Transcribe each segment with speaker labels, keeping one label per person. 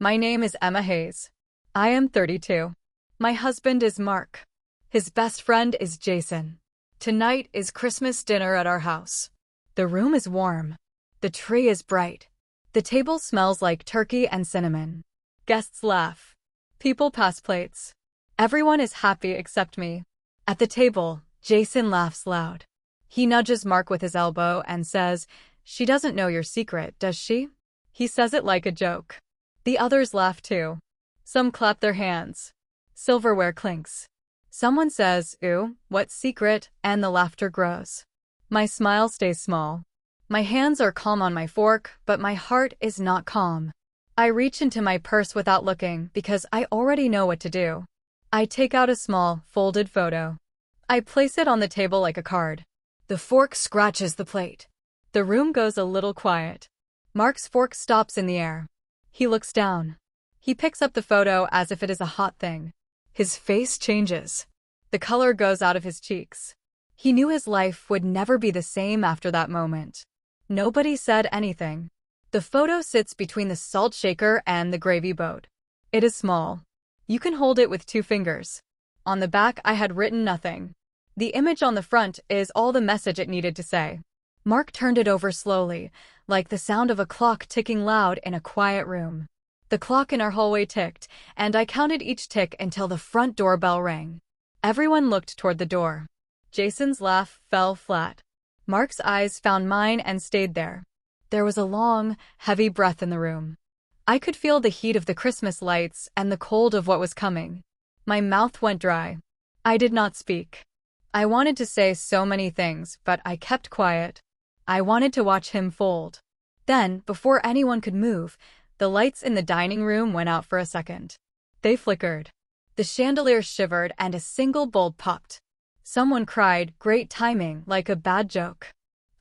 Speaker 1: My name is Emma Hayes. I am 32. My husband is Mark. His best friend is Jason. Tonight is Christmas dinner at our house. The room is warm. The tree is bright. The table smells like turkey and cinnamon. Guests laugh. People pass plates. Everyone is happy except me. At the table, Jason laughs loud. He nudges Mark with his elbow and says, "She doesn't know your secret, does she?" He says it like a joke. The others laugh too. Some clap their hands. Silverware clinks. Someone says, "Ooh, what secret?" and the laughter grows. My smile stays small. My hands are calm on my fork, but my heart is not calm. I reach into my purse without looking because I already know what to do. I take out a small, folded photo. I place it on the table like a card. The fork scratches the plate. The room goes a little quiet. Mark's fork stops in the air. He looks down. He picks up the photo as if it is a hot thing. His face changes. The color goes out of his cheeks. He knew his life would never be the same after that moment. Nobody said anything. The photo sits between the salt shaker and the gravy boat. It is small. You can hold it with 2 fingers. On the back, I had written nothing. The image on the front is all the message it needed to say. Mark turned it over slowly, like the sound of a clock ticking loud in a quiet room. The clock in our hallway ticked, and I counted each tick until the front doorbell rang. Everyone looked toward the door. Jason's laugh fell flat. Mark's eyes found mine and stayed there. There was a long, heavy breath in the room. I could feel the heat of the Christmas lights and the cold of what was coming. My mouth went dry. I did not speak. I wanted to say so many things, but I kept quiet. I wanted to watch him fold. Then, before anyone could move, the lights in the dining room went out for a second. They flickered. The chandelier shivered and a single bulb popped. Someone cried, "Great timing," like a bad joke.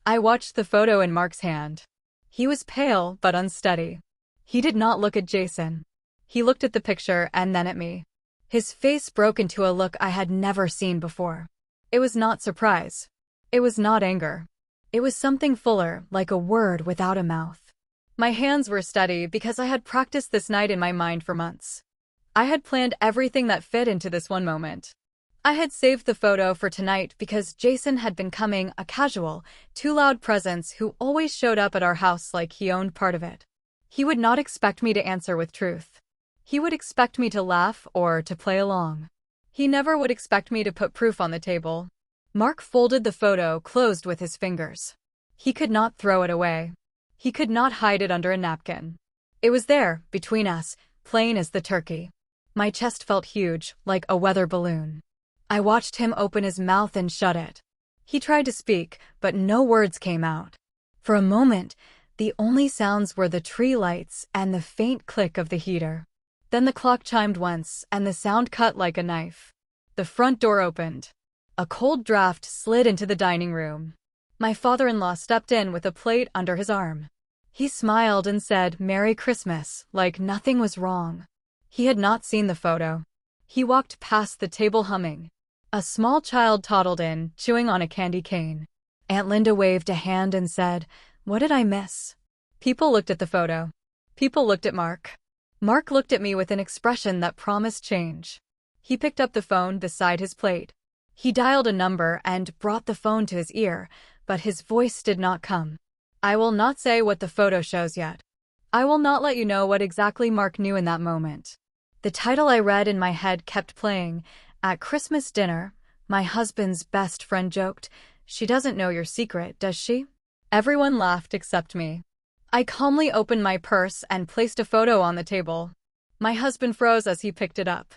Speaker 1: I watched the photo in Mark's hand. He was pale but unsteady. He did not look at Jason. He looked at the picture and then at me. His face broke into a look I had never seen before. It was not surprise. It was not anger. It was something fuller, like a word without a mouth. My hands were steady because I had practiced this night in my mind for months. I had planned everything that fit into this one moment. I had saved the photo for tonight because Jason had been coming a casual, too loud presence who always showed up at our house like he owned part of it. He would not expect me to answer with truth. He would expect me to laugh or to play along. He never would expect me to put proof on the table. Mark folded the photo closed with his fingers. He could not throw it away. He could not hide it under a napkin. It was there, between us, plain as the turkey. My chest felt huge, like a weather balloon. I watched him open his mouth and shut it. He tried to speak, but no words came out. For a moment, the only sounds were the tree lights and the faint click of the heater. Then the clock chimed once, and the sound cut like a knife. The front door opened. A cold draft slid into the dining room. My father-in-law stepped in with a plate under his arm. He smiled and said, "Merry Christmas," like nothing was wrong. He had not seen the photo. He walked past the table humming. A small child toddled in, chewing on a candy cane. Aunt Linda waved a hand and said, "What did I miss?" People looked at the photo. People looked at Mark. Mark looked at me with an expression that promised change. He picked up the phone beside his plate. He dialed a number and brought the phone to his ear, but his voice did not come. I will not say what the photo shows yet. I will not let you know what exactly Mark knew in that moment. The title I read in my head kept playing. At Christmas dinner, my husband's best friend joked, "She doesn't know your secret, does she?" Everyone laughed except me. I calmly opened my purse and placed a photo on the table. My husband froze as he picked it up.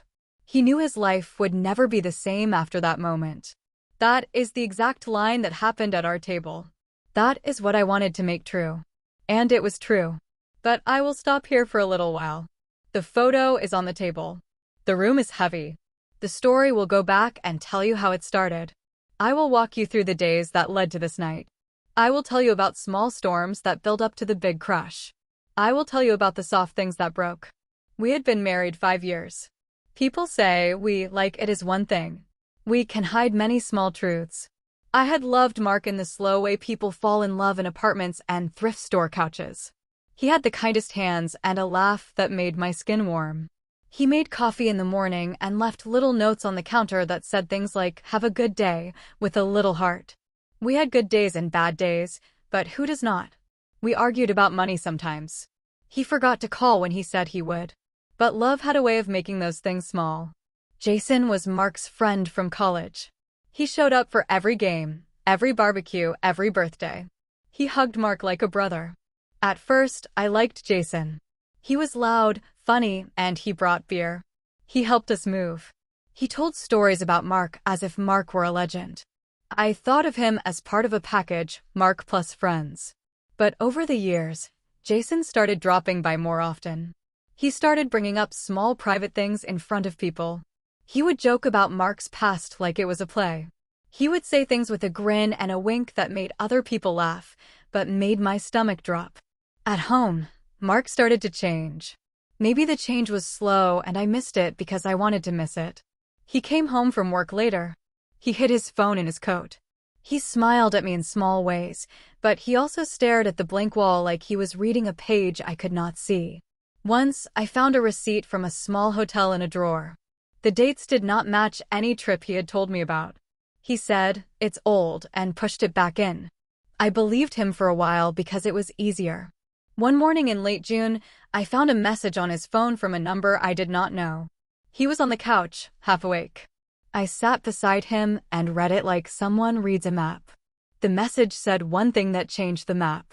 Speaker 1: He knew his life would never be the same after that moment. That is the exact line that happened at our table. That is what I wanted to make true. And it was true. But I will stop here for a little while. The photo is on the table. The room is heavy. The story will go back and tell you how it started. I will walk you through the days that led to this night. I will tell you about small storms that build up to the big crush. I will tell you about the soft things that broke. We had been married 5 years. People say we like it is one thing. We can hide many small truths. I had loved Mark in the slow way people fall in love in apartments and thrift store couches. He had the kindest hands and a laugh that made my skin warm. He made coffee in the morning and left little notes on the counter that said things like, "Have a good day," with a little heart. We had good days and bad days, but who does not? We argued about money sometimes. He forgot to call when he said he would. But love had a way of making those things small. Jason was Mark's friend from college. He showed up for every game, every barbecue, every birthday. He hugged Mark like a brother. At first, I liked Jason. He was loud, funny, and he brought beer. He helped us move. He told stories about Mark as if Mark were a legend. I thought of him as part of a package, Mark plus friends. But over the years, Jason started dropping by more often. He started bringing up small private things in front of people. He would joke about Mark's past like it was a play. He would say things with a grin and a wink that made other people laugh, but made my stomach drop. At home, Mark started to change. Maybe the change was slow and I missed it because I wanted to miss it. He came home from work later. He hid his phone in his coat. He smiled at me in small ways, but he also stared at the blank wall like he was reading a page I could not see. Once, I found a receipt from a small hotel in a drawer. The dates did not match any trip he had told me about. He said, "It's old," and pushed it back in. I believed him for a while because it was easier. One morning in late June, I found a message on his phone from a number I did not know. He was on the couch, half awake. I sat beside him and read it like someone reads a map. The message said one thing that changed the map.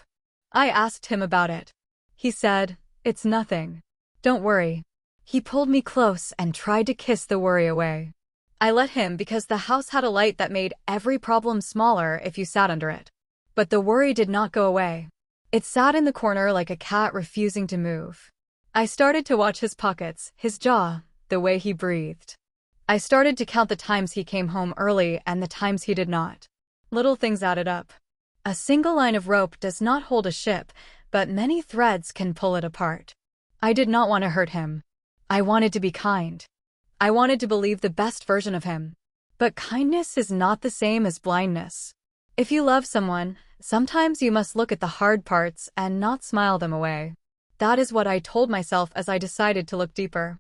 Speaker 1: I asked him about it. He said, "It's nothing. Don't worry." He pulled me close and tried to kiss the worry away. I let him because the house had a light that made every problem smaller if you sat under it. But the worry did not go away. It sat in the corner like a cat refusing to move. I started to watch his pockets, his jaw, the way he breathed. I started to count the times he came home early and the times he did not. Little things added up. A single line of rope does not hold a ship, but many threads can pull it apart. I did not want to hurt him. I wanted to be kind. I wanted to believe the best version of him. But kindness is not the same as blindness. If you love someone, sometimes you must look at the hard parts and not smile them away. That is what I told myself as I decided to look deeper.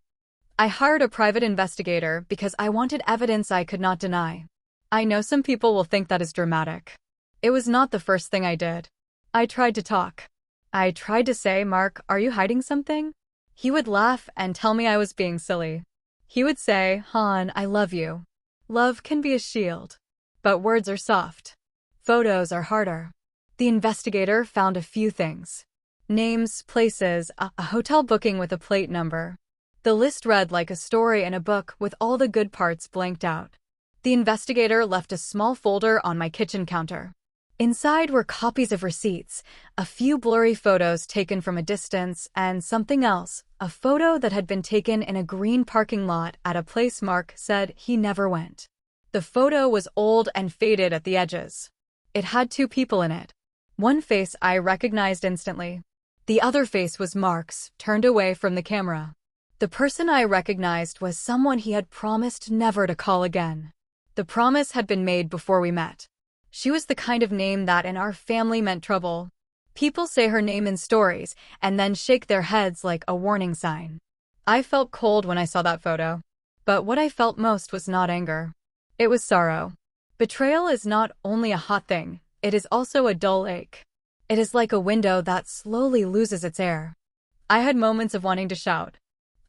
Speaker 1: I hired a private investigator because I wanted evidence I could not deny. I know some people will think that is dramatic. It was not the first thing I did. I tried to talk. I tried to say, "Mark, are you hiding something?" He would laugh and tell me I was being silly. He would say, "Han, I love you." Love can be a shield. But words are soft. Photos are harder. The investigator found a few things. Names, places, a hotel booking with a plate number. The list read like a story in a book with all the good parts blanked out. The investigator left a small folder on my kitchen counter. Inside were copies of receipts, a few blurry photos taken from a distance, and something else, a photo that had been taken in a green parking lot at a place Mark said he never went. The photo was old and faded at the edges. It had two people in it. One face I recognized instantly. The other face was Mark's, turned away from the camera. The person I recognized was someone he had promised never to call again. The promise had been made before we met. She was the kind of name that in our family meant trouble. People say her name in stories and then shake their heads like a warning sign. I felt cold when I saw that photo. But what I felt most was not anger. It was sorrow. Betrayal is not only a hot thing, it is also a dull ache. It is like a window that slowly loses its air. I had moments of wanting to shout.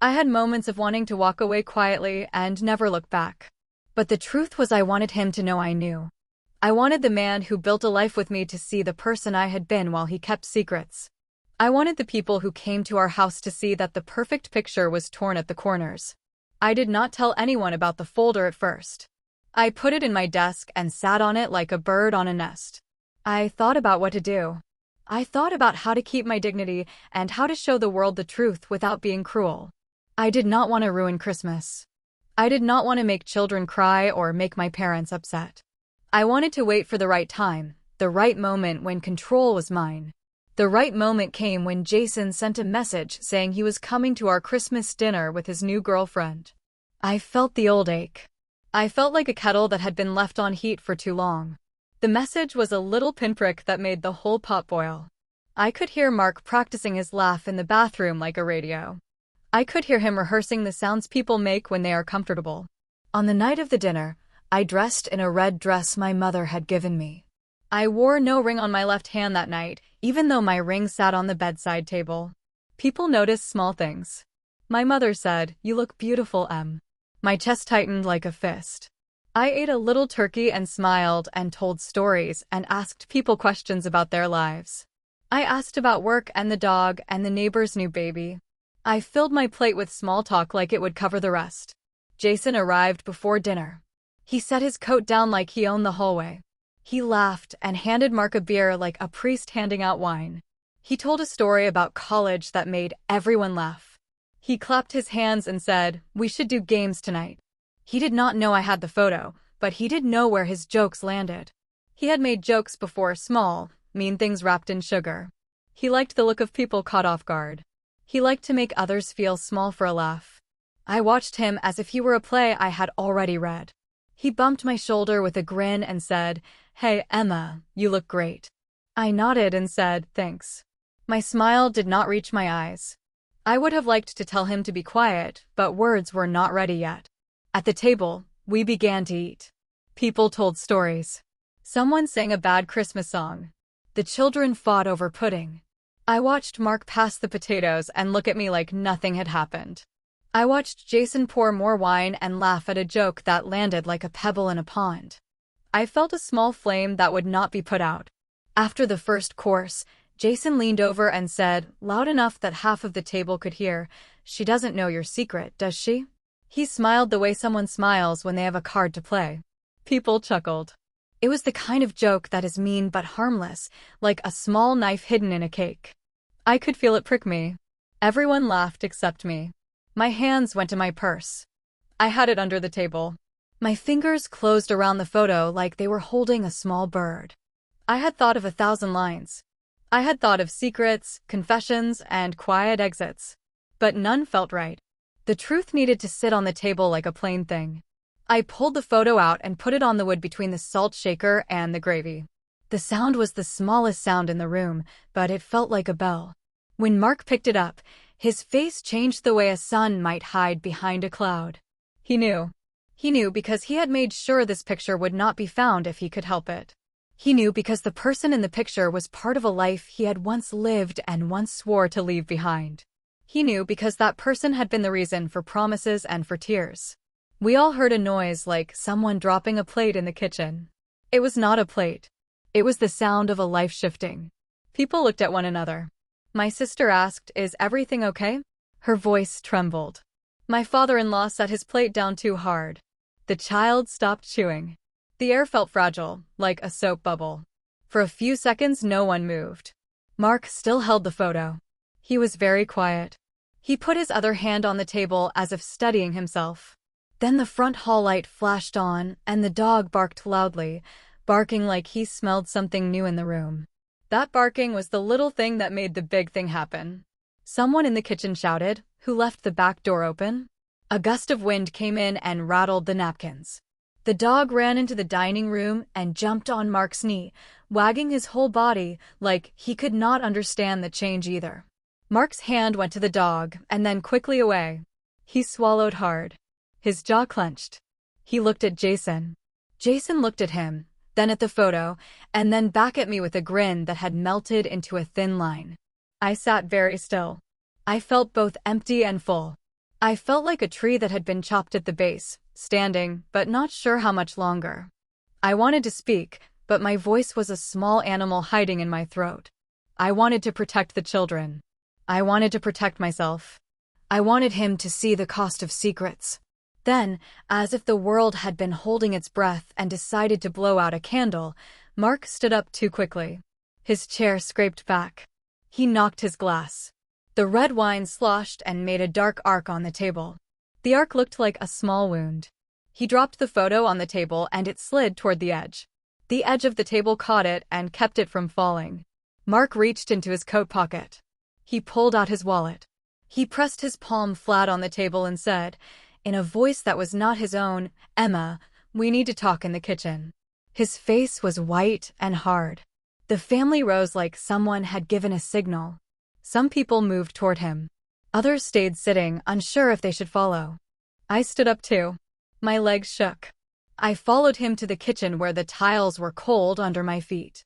Speaker 1: I had moments of wanting to walk away quietly and never look back. But the truth was I wanted him to know I knew. I wanted the man who built a life with me to see the person I had been while he kept secrets. I wanted the people who came to our house to see that the perfect picture was torn at the corners. I did not tell anyone about the folder at first. I put it in my desk and sat on it like a bird on a nest. I thought about what to do. I thought about how to keep my dignity and how to show the world the truth without being cruel. I did not want to ruin Christmas. I did not want to make children cry or make my parents upset. I wanted to wait for the right time, the right moment when control was mine. The right moment came when Jason sent a message saying he was coming to our Christmas dinner with his new girlfriend. I felt the old ache. I felt like a kettle that had been left on heat for too long. The message was a little pinprick that made the whole pot boil. I could hear Mark practicing his laugh in the bathroom like a radio. I could hear him rehearsing the sounds people make when they are comfortable. On the night of the dinner, I dressed in a red dress my mother had given me. I wore no ring on my left hand that night, even though my ring sat on the bedside table. People noticed small things. My mother said, "You look beautiful, Em." My chest tightened like a fist. I ate a little turkey and smiled and told stories and asked people questions about their lives. I asked about work and the dog and the neighbor's new baby. I filled my plate with small talk like it would cover the rest. Jason arrived before dinner. He set his coat down like he owned the hallway. He laughed and handed Mark a beer like a priest handing out wine. He told a story about college that made everyone laugh. He clapped his hands and said, "We should do games tonight." He did not know I had the photo, but he did know where his jokes landed. He had made jokes before, small, mean things wrapped in sugar. He liked the look of people caught off guard. He liked to make others feel small for a laugh. I watched him as if he were a play I had already read. He bumped my shoulder with a grin and said, "Hey, Emma, you look great." I nodded and said, "Thanks." My smile did not reach my eyes. I would have liked to tell him to be quiet, but words were not ready yet. At the table, we began to eat. People told stories. Someone sang a bad Christmas song. The children fought over pudding. I watched Mark pass the potatoes and look at me like nothing had happened. I watched Jason pour more wine and laugh at a joke that landed like a pebble in a pond. I felt a small flame that would not be put out. After the first course, Jason leaned over and said, loud enough that half of the table could hear, "She doesn't know your secret, does she?" He smiled the way someone smiles when they have a card to play. People chuckled. It was the kind of joke that is mean but harmless, like a small knife hidden in a cake. I could feel it prick me. Everyone laughed except me. My hands went to my purse. I had it under the table. My fingers closed around the photo like they were holding a small bird. I had thought of 1,000 lines. I had thought of secrets, confessions, and quiet exits. But none felt right. The truth needed to sit on the table like a plain thing. I pulled the photo out and put it on the wood between the salt shaker and the gravy. The sound was the smallest sound in the room, but it felt like a bell. When Mark picked it up, his face changed the way a sun might hide behind a cloud. He knew. He knew because he had made sure this picture would not be found if he could help it. He knew because the person in the picture was part of a life he had once lived and once swore to leave behind. He knew because that person had been the reason for promises and for tears. We all heard a noise like someone dropping a plate in the kitchen. It was not a plate. It was the sound of a life shifting. People looked at one another. My sister asked, "Is everything okay?" Her voice trembled. My father-in-law set his plate down too hard. The child stopped chewing. The air felt fragile, like a soap bubble. For a few seconds no one moved. Mark still held the photo. He was very quiet. He put his other hand on the table as if steadying himself. Then the front hall light flashed on, and the dog barked loudly, barking like he smelled something new in the room. That barking was the little thing that made the big thing happen. Someone in the kitchen shouted, "Who left the back door open?" A gust of wind came in and rattled the napkins. The dog ran into the dining room and jumped on Mark's knee, wagging his whole body like he could not understand the change either. Mark's hand went to the dog and then quickly away. He swallowed hard. His jaw clenched. He looked at Jason. Jason looked at him, then at the photo, and then back at me with a grin that had melted into a thin line. I sat very still. I felt both empty and full. I felt like a tree that had been chopped at the base, standing, but not sure how much longer. I wanted to speak, but my voice was a small animal hiding in my throat. I wanted to protect the children. I wanted to protect myself. I wanted him to see the cost of secrets. Then, as if the world had been holding its breath and decided to blow out a candle, Mark stood up too quickly. His chair scraped back. He knocked his glass. The red wine sloshed and made a dark arc on the table. The arc looked like a small wound. He dropped the photo on the table and it slid toward the edge. The edge of the table caught it and kept it from falling. Mark reached into his coat pocket. He pulled out his wallet. He pressed his palm flat on the table and said, in a voice that was not his own, "Emma, we need to talk in the kitchen." His face was white and hard. The family rose like someone had given a signal. Some people moved toward him. Others stayed sitting, unsure if they should follow. I stood up too. My legs shook. I followed him to the kitchen where the tiles were cold under my feet.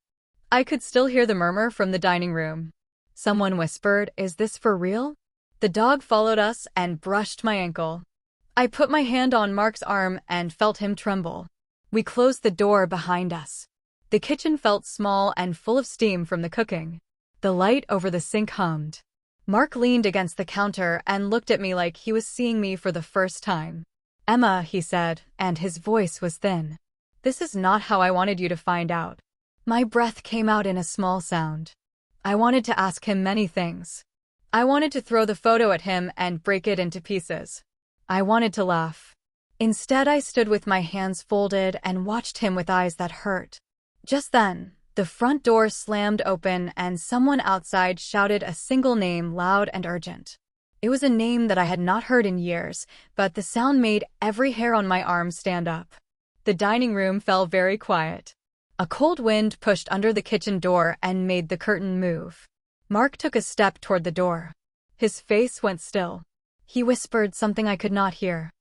Speaker 1: I could still hear the murmur from the dining room. Someone whispered, "Is this for real?" The dog followed us and brushed my ankle. I put my hand on Mark's arm and felt him tremble. We closed the door behind us. The kitchen felt small and full of steam from the cooking. The light over the sink hummed. Mark leaned against the counter and looked at me like he was seeing me for the first time. "Emma," he said, and his voice was thin. "This is not how I wanted you to find out." My breath came out in a small sound. I wanted to ask him many things. I wanted to throw the photo at him and break it into pieces. I wanted to laugh. Instead, I stood with my hands folded and watched him with eyes that hurt. Just then, the front door slammed open and someone outside shouted a single name loud and urgent. It was a name that I had not heard in years, but the sound made every hair on my arm stand up. The dining room fell very quiet. A cold wind pushed under the kitchen door and made the curtain move. Mark took a step toward the door. His face went still. He whispered something I could not hear.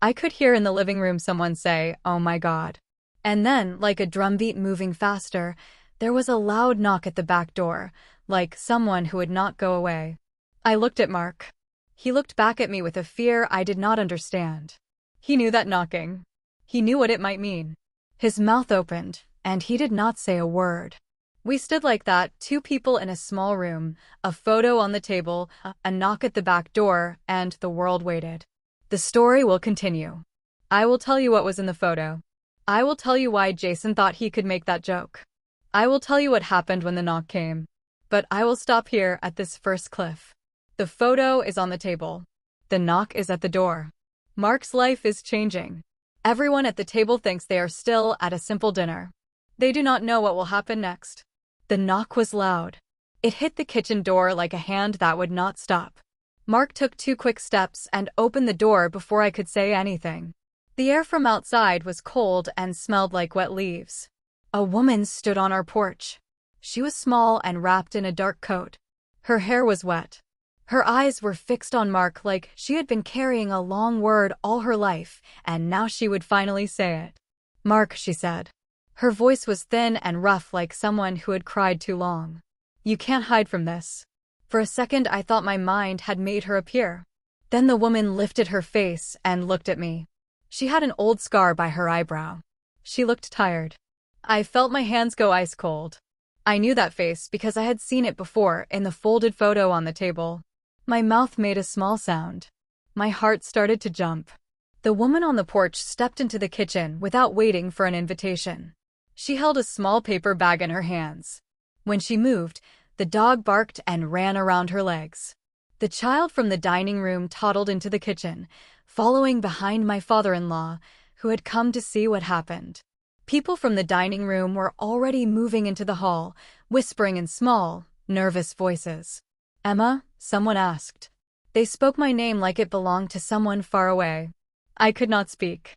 Speaker 1: I could hear in the living room someone say, "Oh my God." And then, like a drumbeat moving faster, there was a loud knock at the back door, like someone who would not go away. I looked at Mark. He looked back at me with a fear I did not understand. He knew that knocking. He knew what it might mean. His mouth opened, and he did not say a word. We stood like that, two people in a small room, a photo on the table, a knock at the back door, and the world waited. The story will continue. I will tell you what was in the photo. I will tell you why Jason thought he could make that joke. I will tell you what happened when the knock came. But I will stop here at this first cliff. The photo is on the table. The knock is at the door. Mark's life is changing. Everyone at the table thinks they are still at a simple dinner. They do not know what will happen next. The knock was loud. It hit the kitchen door like a hand that would not stop. Mark took 2 quick steps and opened the door before I could say anything. The air from outside was cold and smelled like wet leaves. A woman stood on our porch. She was small and wrapped in a dark coat. Her hair was wet. Her eyes were fixed on Mark like she had been carrying a long word all her life, and now she would finally say it. "Mark," she said. Her voice was thin and rough like someone who had cried too long. "You can't hide from this." For a second I thought my mind had made her appear. Then the woman lifted her face and looked at me. She had an old scar by her eyebrow. She looked tired. I felt my hands go ice cold. I knew that face because I had seen it before in the folded photo on the table. My mouth made a small sound. My heart started to jump. The woman on the porch stepped into the kitchen without waiting for an invitation. She held a small paper bag in her hands. When she moved, the dog barked and ran around her legs. The child from the dining room toddled into the kitchen, following behind my father-in-law, who had come to see what happened. People from the dining room were already moving into the hall, whispering in small, nervous voices. "Emma?" someone asked. They spoke my name like it belonged to someone far away. I could not speak.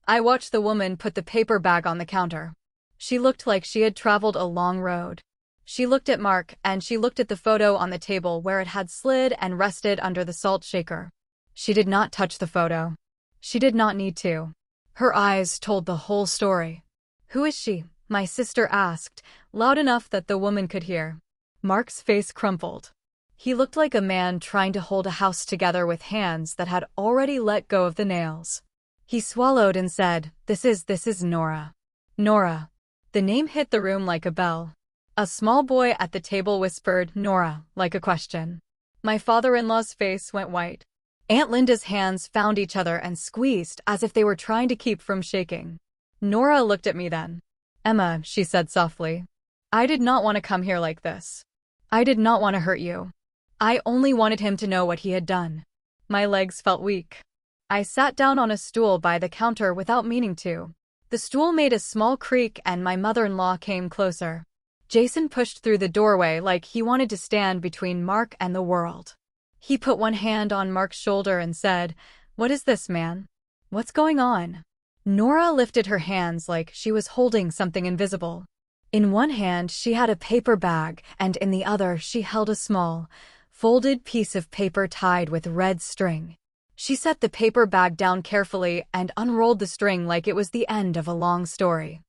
Speaker 1: I watched the woman put the paper bag on the counter. She looked like she had traveled a long road. She looked at Mark, and she looked at the photo on the table where it had slid and rested under the salt shaker. She did not touch the photo. She did not need to. Her eyes told the whole story. "Who is she?" my sister asked, loud enough that the woman could hear. Mark's face crumpled. He looked like a man trying to hold a house together with hands that had already let go of the nails. He swallowed and said, This is Nora." Nora. The name hit the room like a bell. A small boy at the table whispered, "Nora," like a question. My father-in-law's face went white. Aunt Linda's hands found each other and squeezed as if they were trying to keep from shaking. Nora looked at me then. "Emma," she said softly. "I did not want to come here like this. I did not want to hurt you. I only wanted him to know what he had done." My legs felt weak. I sat down on a stool by the counter without meaning to. The stool made a small creak and my mother-in-law came closer. Jason pushed through the doorway like he wanted to stand between Mark and the world. He put one hand on Mark's shoulder and said, "What is this, man? What's going on?" Nora lifted her hands like she was holding something invisible. In one hand, she had a paper bag, and in the other, she held a small, folded piece of paper tied with red string. She set the paper bag down carefully and unrolled the string like it was the end of a long story.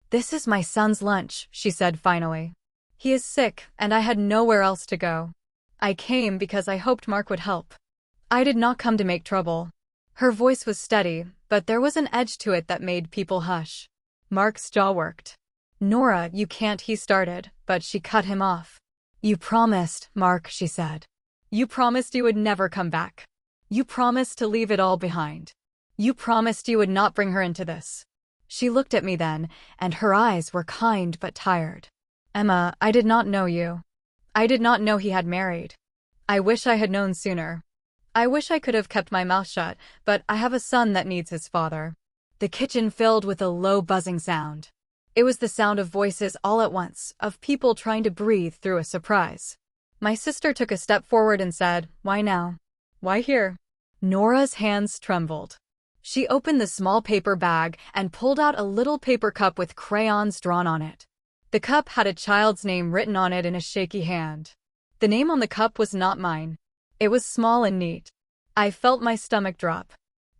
Speaker 1: "This is my son's lunch," she said finally. "He is sick, and I had nowhere else to go. I came because I hoped Mark would help. I did not come to make trouble." Her voice was steady, but there was an edge to it that made people hush. Mark's jaw worked. "Nora, you can't," he started, but she cut him off. "You promised, Mark," she said. "You promised you would never come back. You promised to leave it all behind. You promised you would not bring her into this." She looked at me then, and her eyes were kind but tired. "Emma, I did not know you. I did not know he had married. I wish I had known sooner. I wish I could have kept my mouth shut, but I have a son that needs his father." The kitchen filled with a low buzzing sound. It was the sound of voices all at once, of people trying to breathe through a surprise. My sister took a step forward and said, "Why now? Why here?" Nora's hands trembled. She opened the small paper bag and pulled out a little paper cup with crayons drawn on it. The cup had a child's name written on it in a shaky hand. The name on the cup was not mine. It was small and neat. I felt my stomach drop.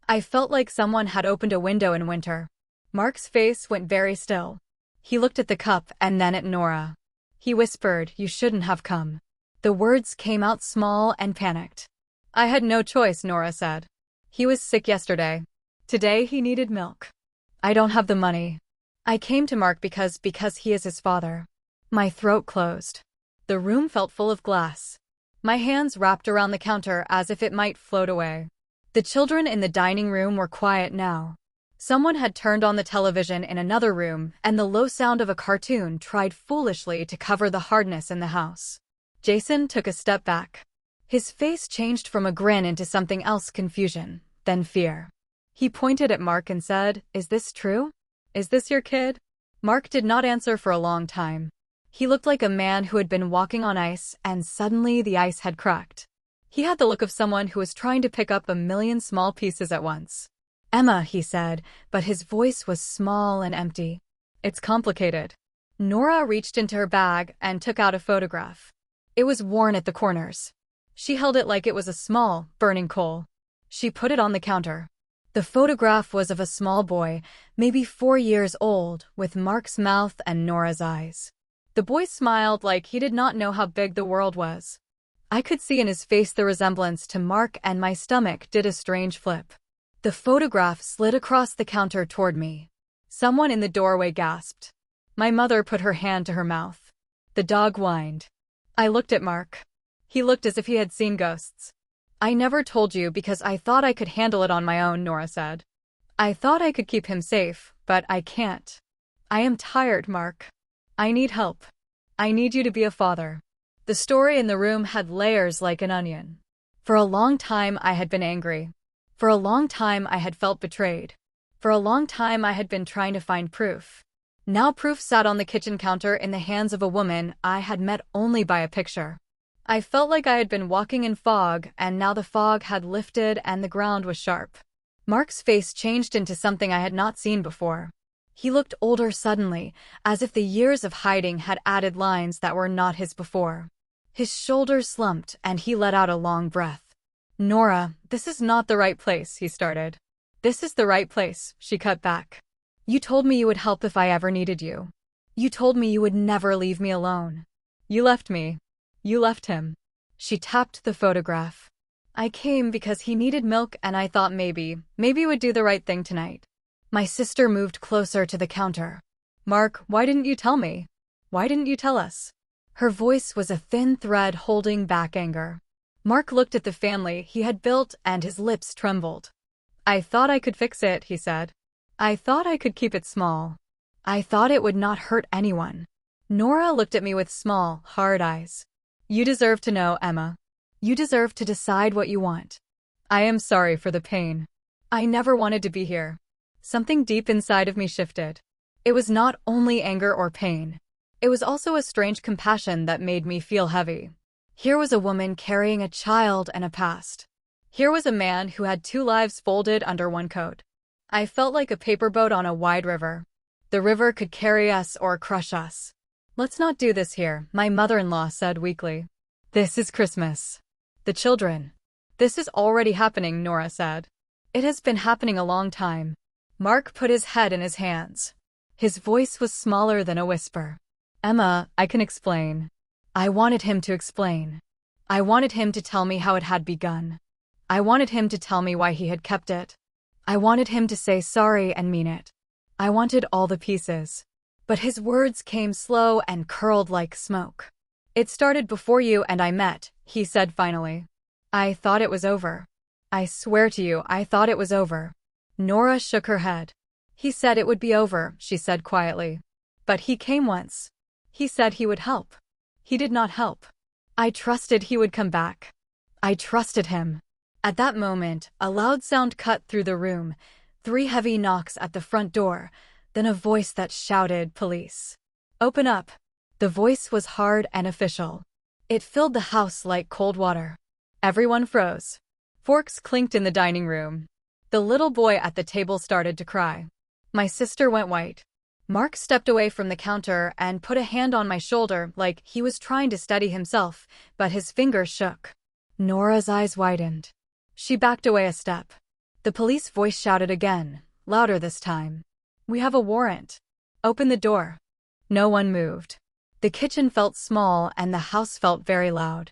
Speaker 1: I felt like someone had opened a window in winter. Mark's face went very still. He looked at the cup and then at Nora. He whispered, "You shouldn't have come." The words came out small and panicked. "I had no choice," Nora said. "He was sick yesterday. Today he needed milk. I don't have the money. I came to Mark because he is his father." My throat closed. The room felt full of glass. My hands wrapped around the counter as if it might float away. The children in the dining room were quiet now. Someone had turned on the television in another room, and the low sound of a cartoon tried foolishly to cover the hardness in the house. Jason took a step back. His face changed from a grin into something else, confusion, then fear. He pointed at Mark and said, "Is this true? Is this your kid?" Mark did not answer for a long time. He looked like a man who had been walking on ice, and suddenly the ice had cracked. He had the look of someone who was trying to pick up a million small pieces at once. "Emma," he said, but his voice was small and empty. "It's complicated." Nora reached into her bag and took out a photograph. It was worn at the corners. She held it like it was a small, burning coal. She put it on the counter. The photograph was of a small boy, maybe 4 years old, with Mark's mouth and Nora's eyes. The boy smiled like he did not know how big the world was. I could see in his face the resemblance to Mark, and my stomach did a strange flip. The photograph slid across the counter toward me. Someone in the doorway gasped. My mother put her hand to her mouth. The dog whined. I looked at Mark. He looked as if he had seen ghosts. "I never told you because I thought I could handle it on my own," Nora said. "I thought I could keep him safe, but I can't. I am tired, Mark. I need help. I need you to be a father." The story in the room had layers like an onion. For a long time I had been angry. For a long time I had felt betrayed. For a long time I had been trying to find proof. Now proof sat on the kitchen counter in the hands of a woman I had met only by a picture. I felt like I had been walking in fog, and now the fog had lifted and the ground was sharp. Mark's face changed into something I had not seen before. He looked older suddenly, as if the years of hiding had added lines that were not his before. His shoulders slumped, and he let out a long breath. "Nora, this is not the right place," he started. "This is the right place," she cut back. "You told me you would help if I ever needed you. You told me you would never leave me alone. You left me. You left him." She tapped the photograph. "I came because he needed milk, and I thought maybe you would do the right thing tonight." My sister moved closer to the counter. "Mark, why didn't you tell me? Why didn't you tell us?" Her voice was a thin thread holding back anger. Mark looked at the family he had built, and his lips trembled. "I thought I could fix it," he said. "I thought I could keep it small. I thought it would not hurt anyone." Nora looked at me with small, hard eyes. "You deserve to know, Emma. You deserve to decide what you want. I am sorry for the pain. I never wanted to be here." Something deep inside of me shifted. It was not only anger or pain. It was also a strange compassion that made me feel heavy. Here was a woman carrying a child and a past. Here was a man who had 2 lives folded under one coat. I felt like a paper boat on a wide river. The river could carry us or crush us. Let's not do this here, my mother-in-law said weakly. This is Christmas. The children. This is already happening, Nora said. It has been happening a long time. Mark put his head in his hands. His voice was smaller than a whisper. Emma, I can explain. I wanted him to explain. I wanted him to tell me how it had begun. I wanted him to tell me why he had kept it. I wanted him to say sorry and mean it. I wanted all the pieces. But his words came slow and curled like smoke. It started before you and I met, he said finally. I thought it was over. I swear to you, I thought it was over. Nora shook her head. He said it would be over, she said quietly. But he came once. He said he would help. He did not help. I trusted he would come back. I trusted him. At that moment, a loud sound cut through the room, 3 heavy knocks at the front door, then a voice that shouted, "Police. Open up." The voice was hard and official. It filled the house like cold water. Everyone froze. Forks clinked in the dining room. The little boy at the table started to cry. My sister went white. Mark stepped away from the counter and put a hand on my shoulder like he was trying to steady himself, but his fingers shook. Nora's eyes widened. She backed away a step. The police voice shouted again, louder this time. We have a warrant. Open the door. No one moved. The kitchen felt small and the house felt very loud.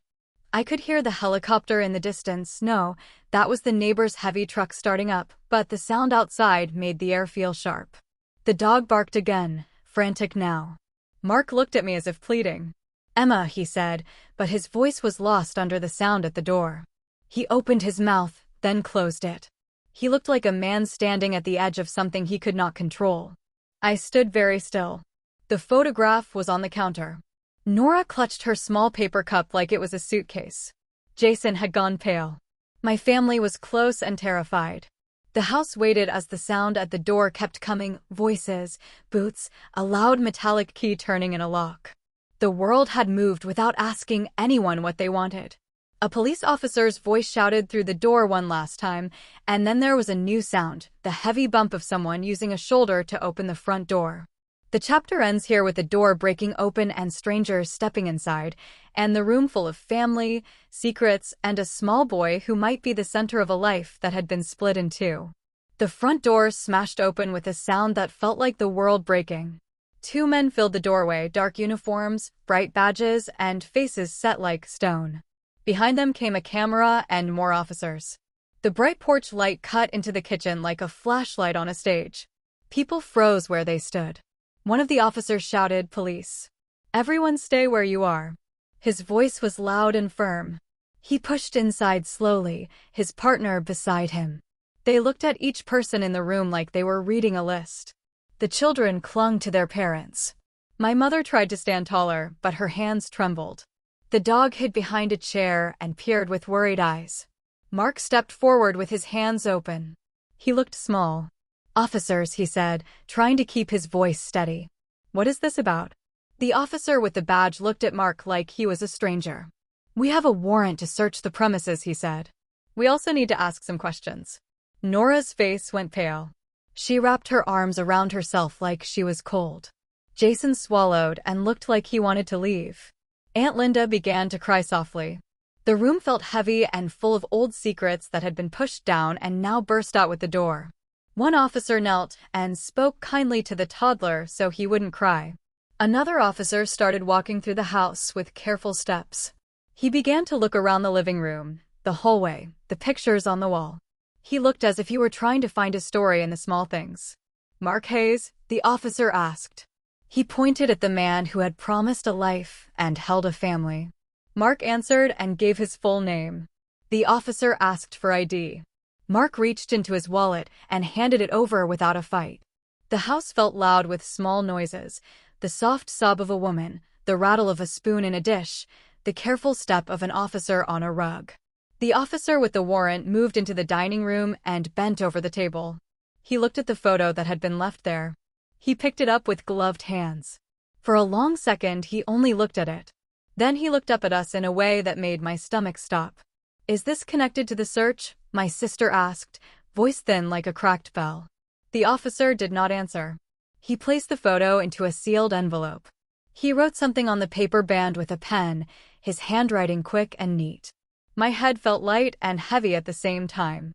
Speaker 1: I could hear the helicopter in the distance. No, that was the neighbor's heavy truck starting up, but the sound outside made the air feel sharp. The dog barked again, frantic now. Mark looked at me as if pleading. Emma, he said, but his voice was lost under the sound at the door. He opened his mouth, then closed it. He looked like a man standing at the edge of something he could not control. I stood very still. The photograph was on the counter. Nora clutched her small paper cup like it was a suitcase. Jason had gone pale. My family was close and terrified. The house waited as the sound at the door kept coming, voices, boots, a loud metallic key turning in a lock. The world had moved without asking anyone what they wanted. A police officer's voice shouted through the door one last time, and then there was a new sound, the heavy bump of someone using a shoulder to open the front door. The chapter ends here with the door breaking open and strangers stepping inside, and the room full of family, secrets, and a small boy who might be the center of a life that had been split in two. The front door smashed open with a sound that felt like the world breaking. 2 men filled the doorway, dark uniforms, bright badges, and faces set like stone. Behind them came a camera and more officers. The bright porch light cut into the kitchen like a flashlight on a stage. People froze where they stood. One of the officers shouted, "Police. Everyone stay where you are." His voice was loud and firm. He pushed inside slowly, his partner beside him. They looked at each person in the room like they were reading a list. The children clung to their parents. My mother tried to stand taller, but her hands trembled. The dog hid behind a chair and peered with worried eyes. Mark stepped forward with his hands open. He looked small. "Officers," he said, trying to keep his voice steady. "What is this about?" The officer with the badge looked at Mark like he was a stranger. "We have a warrant to search the premises," he said. "We also need to ask some questions." Nora's face went pale. She wrapped her arms around herself like she was cold. Jason swallowed and looked like he wanted to leave. Aunt Linda began to cry softly. The room felt heavy and full of old secrets that had been pushed down and now burst out with the door. One officer knelt and spoke kindly to the toddler so he wouldn't cry. Another officer started walking through the house with careful steps. He began to look around the living room, the hallway, the pictures on the wall. He looked as if he were trying to find a story in the small things. "Mark Hayes?" the officer asked. He pointed at the man who had promised a life and held a family. Mark answered and gave his full name. The officer asked for ID. Mark reached into his wallet and handed it over without a fight. The house felt loud with small noises, the soft sob of a woman, the rattle of a spoon in a dish, the careful step of an officer on a rug. The officer with the warrant moved into the dining room and bent over the table. He looked at the photo that had been left there. He picked it up with gloved hands. For a long second, he only looked at it. Then he looked up at us in a way that made my stomach stop. "Is this connected to the search?" my sister asked, voice thin like a cracked bell. The officer did not answer. He placed the photo into a sealed envelope. He wrote something on the paper band with a pen, his handwriting quick and neat. My head felt light and heavy at the same time.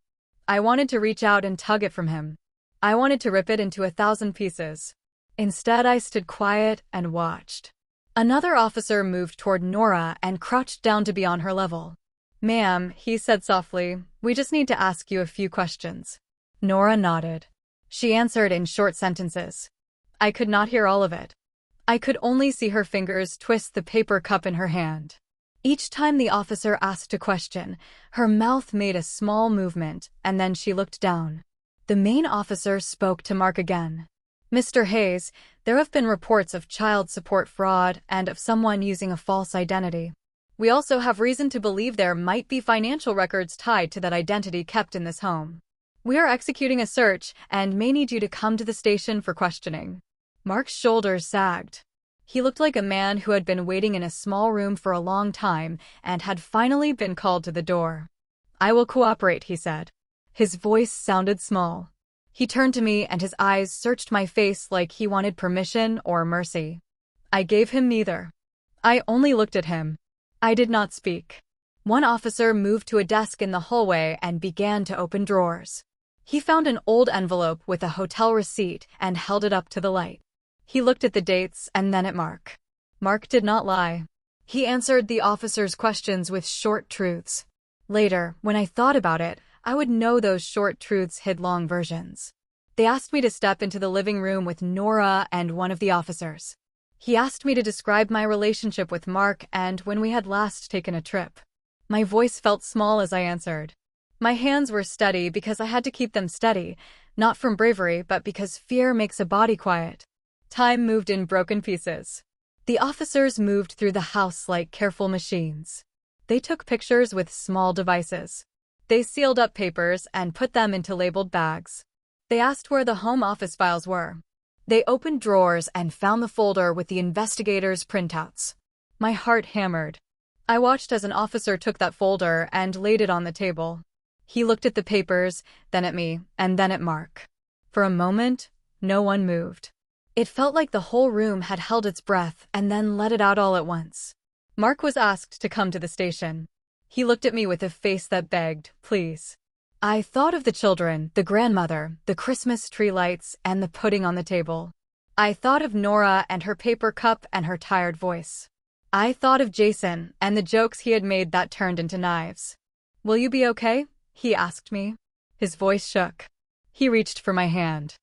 Speaker 1: I wanted to reach out and tug it from him. I wanted to rip it into 1,000 pieces. Instead, I stood quiet and watched. Another officer moved toward Nora and crouched down to be on her level. "Ma'am," he said softly, "we just need to ask you a few questions." Nora nodded. She answered in short sentences. I could not hear all of it. I could only see her fingers twist the paper cup in her hand. Each time the officer asked a question, her mouth made a small movement, and then she looked down. The main officer spoke to Mark again. "Mr. Hayes, there have been reports of child support fraud and of someone using a false identity. We also have reason to believe there might be financial records tied to that identity kept in this home. We are executing a search and may need you to come to the station for questioning." Mark's shoulders sagged. He looked like a man who had been waiting in a small room for a long time and had finally been called to the door. "I will cooperate," he said. His voice sounded small. He turned to me and his eyes searched my face like he wanted permission or mercy. I gave him neither. I only looked at him. I did not speak. One officer moved to a desk in the hallway and began to open drawers. He found an old envelope with a hotel receipt and held it up to the light. He looked at the dates and then at Mark. Mark did not lie. He answered the officer's questions with short truths. Later, when I thought about it, I would know those short truths hid long versions. They asked me to step into the living room with Nora and one of the officers. He asked me to describe my relationship with Mark and when we had last taken a trip. My voice felt small as I answered. My hands were steady because I had to keep them steady, not from bravery but because fear makes a body quiet. Time moved in broken pieces. The officers moved through the house like careful machines. They took pictures with small devices. They sealed up papers and put them into labeled bags. They asked where the home office files were. They opened drawers and found the folder with the investigators' printouts. My heart hammered. I watched as an officer took that folder and laid it on the table. He looked at the papers, then at me, and then at Mark. For a moment, no one moved. It felt like the whole room had held its breath and then let it out all at once. Mark was asked to come to the station. He looked at me with a face that begged, "Please." I thought of the children, the grandmother, the Christmas tree lights, and the pudding on the table. I thought of Nora and her paper cup and her tired voice. I thought of Jason and the jokes he had made that turned into knives. "Will you be okay?" he asked me. His voice shook. He reached for my hand.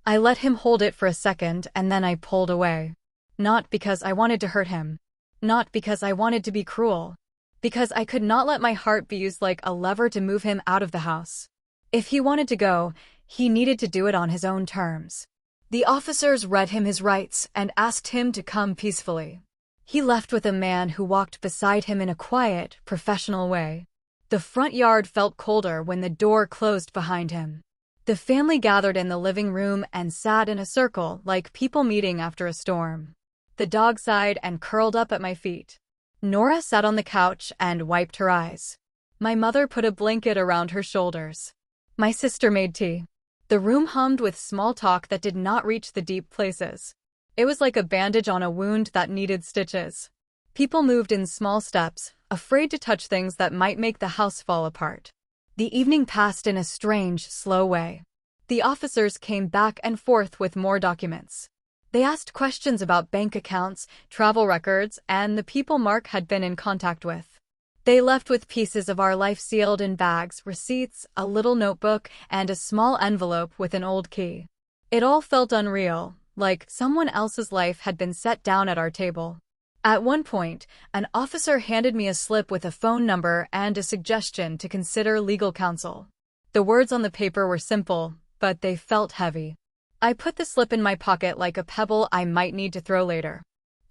Speaker 1: I let him hold it for a second and then I pulled away. Not because I wanted to hurt him. Not because I wanted to be cruel. Because I could not let my heart be used like a lever to move him out of the house. If he wanted to go, he needed to do it on his own terms. The officers read him his rights and asked him to come peacefully. He left with a man who walked beside him in a quiet, professional way. The front yard felt colder when the door closed behind him. The family gathered in the living room and sat in a circle like people meeting after a storm. The dog sighed and curled up at my feet. Nora sat on the couch and wiped her eyes. My mother put a blanket around her shoulders. My sister made tea. The room hummed with small talk that did not reach the deep places. It was like a bandage on a wound that needed stitches. People moved in small steps, afraid to touch things that might make the house fall apart. The evening passed in a strange, slow way. The officers came back and forth with more documents. They asked questions about bank accounts, travel records, and the people Mark had been in contact with. They left with pieces of our life sealed in bags, receipts, a little notebook, and a small envelope with an old key. It all felt unreal, like someone else's life had been set down at our table. At one point, an officer handed me a slip with a phone number and a suggestion to consider legal counsel. The words on the paper were simple, but they felt heavy. I put the slip in my pocket like a pebble I might need to throw later.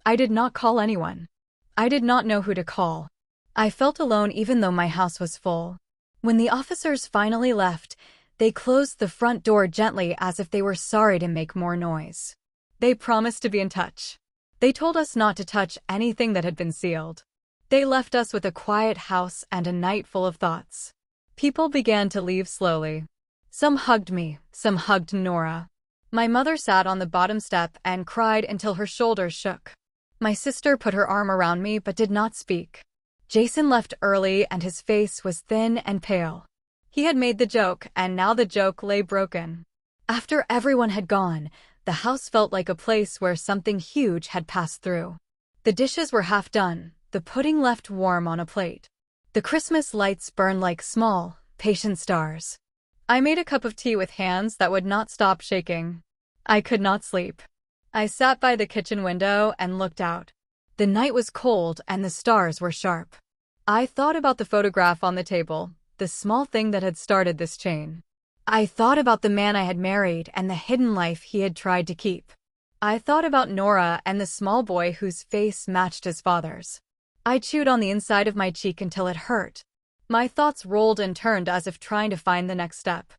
Speaker 1: I did not call anyone. I did not know who to call. I felt alone even though my house was full. When the officers finally left, they closed the front door gently as if they were sorry to make more noise. They promised to be in touch. They told us not to touch anything that had been sealed. They left us with a quiet house and a night full of thoughts. People began to leave slowly. Some hugged me, some hugged Nora. My mother sat on the bottom step and cried until her shoulders shook. My sister put her arm around me but did not speak. Jason left early and his face was thin and pale. He had made the joke, and now the joke lay broken. After everyone had gone, the house felt like a place where something huge had passed through. The dishes were half done, the pudding left warm on a plate. The Christmas lights burned like small, patient stars. I made a cup of tea with hands that would not stop shaking. I could not sleep. I sat by the kitchen window and looked out. The night was cold and the stars were sharp. I thought about the photograph on the table, the small thing that had started this chain. I thought about the man I had married and the hidden life he had tried to keep. I thought about Nora and the small boy whose face matched his father's. I chewed on the inside of my cheek until it hurt. My thoughts rolled and turned as if trying to find the next step.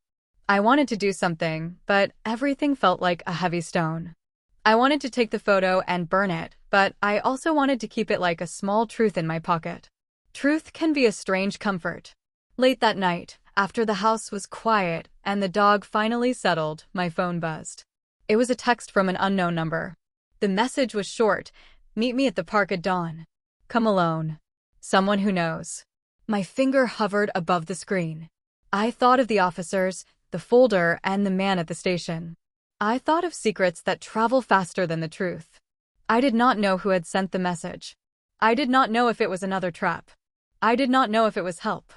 Speaker 1: I wanted to do something, but everything felt like a heavy stone. I wanted to take the photo and burn it, but I also wanted to keep it like a small truth in my pocket. Truth can be a strange comfort. Late that night, after the house was quiet and the dog finally settled, my phone buzzed. It was a text from an unknown number. The message was short: "Meet me at the park at dawn. Come alone. Someone who knows." My finger hovered above the screen. I thought of the officers, the folder, and the man at the station. I thought of secrets that travel faster than the truth. I did not know who had sent the message. I did not know if it was another trap. I did not know if it was help.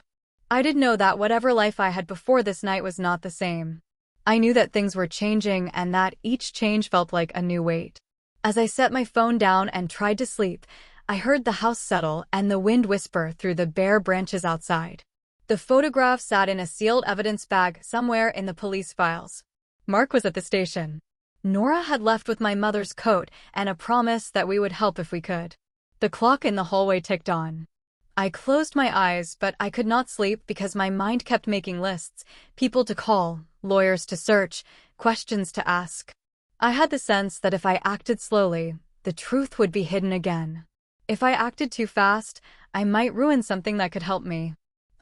Speaker 1: I did know that whatever life I had before this night was not the same. I knew that things were changing and that each change felt like a new weight. As I set my phone down and tried to sleep, I heard the house settle and the wind whisper through the bare branches outside. The photograph sat in a sealed evidence bag somewhere in the police files. Mark was at the station. Nora had left with my mother's coat and a promise that we would help if we could. The clock in the hallway ticked on. I closed my eyes, but I could not sleep because my mind kept making lists: people to call, lawyers to search, questions to ask. I had the sense that if I acted slowly, the truth would be hidden again. If I acted too fast, I might ruin something that could help me.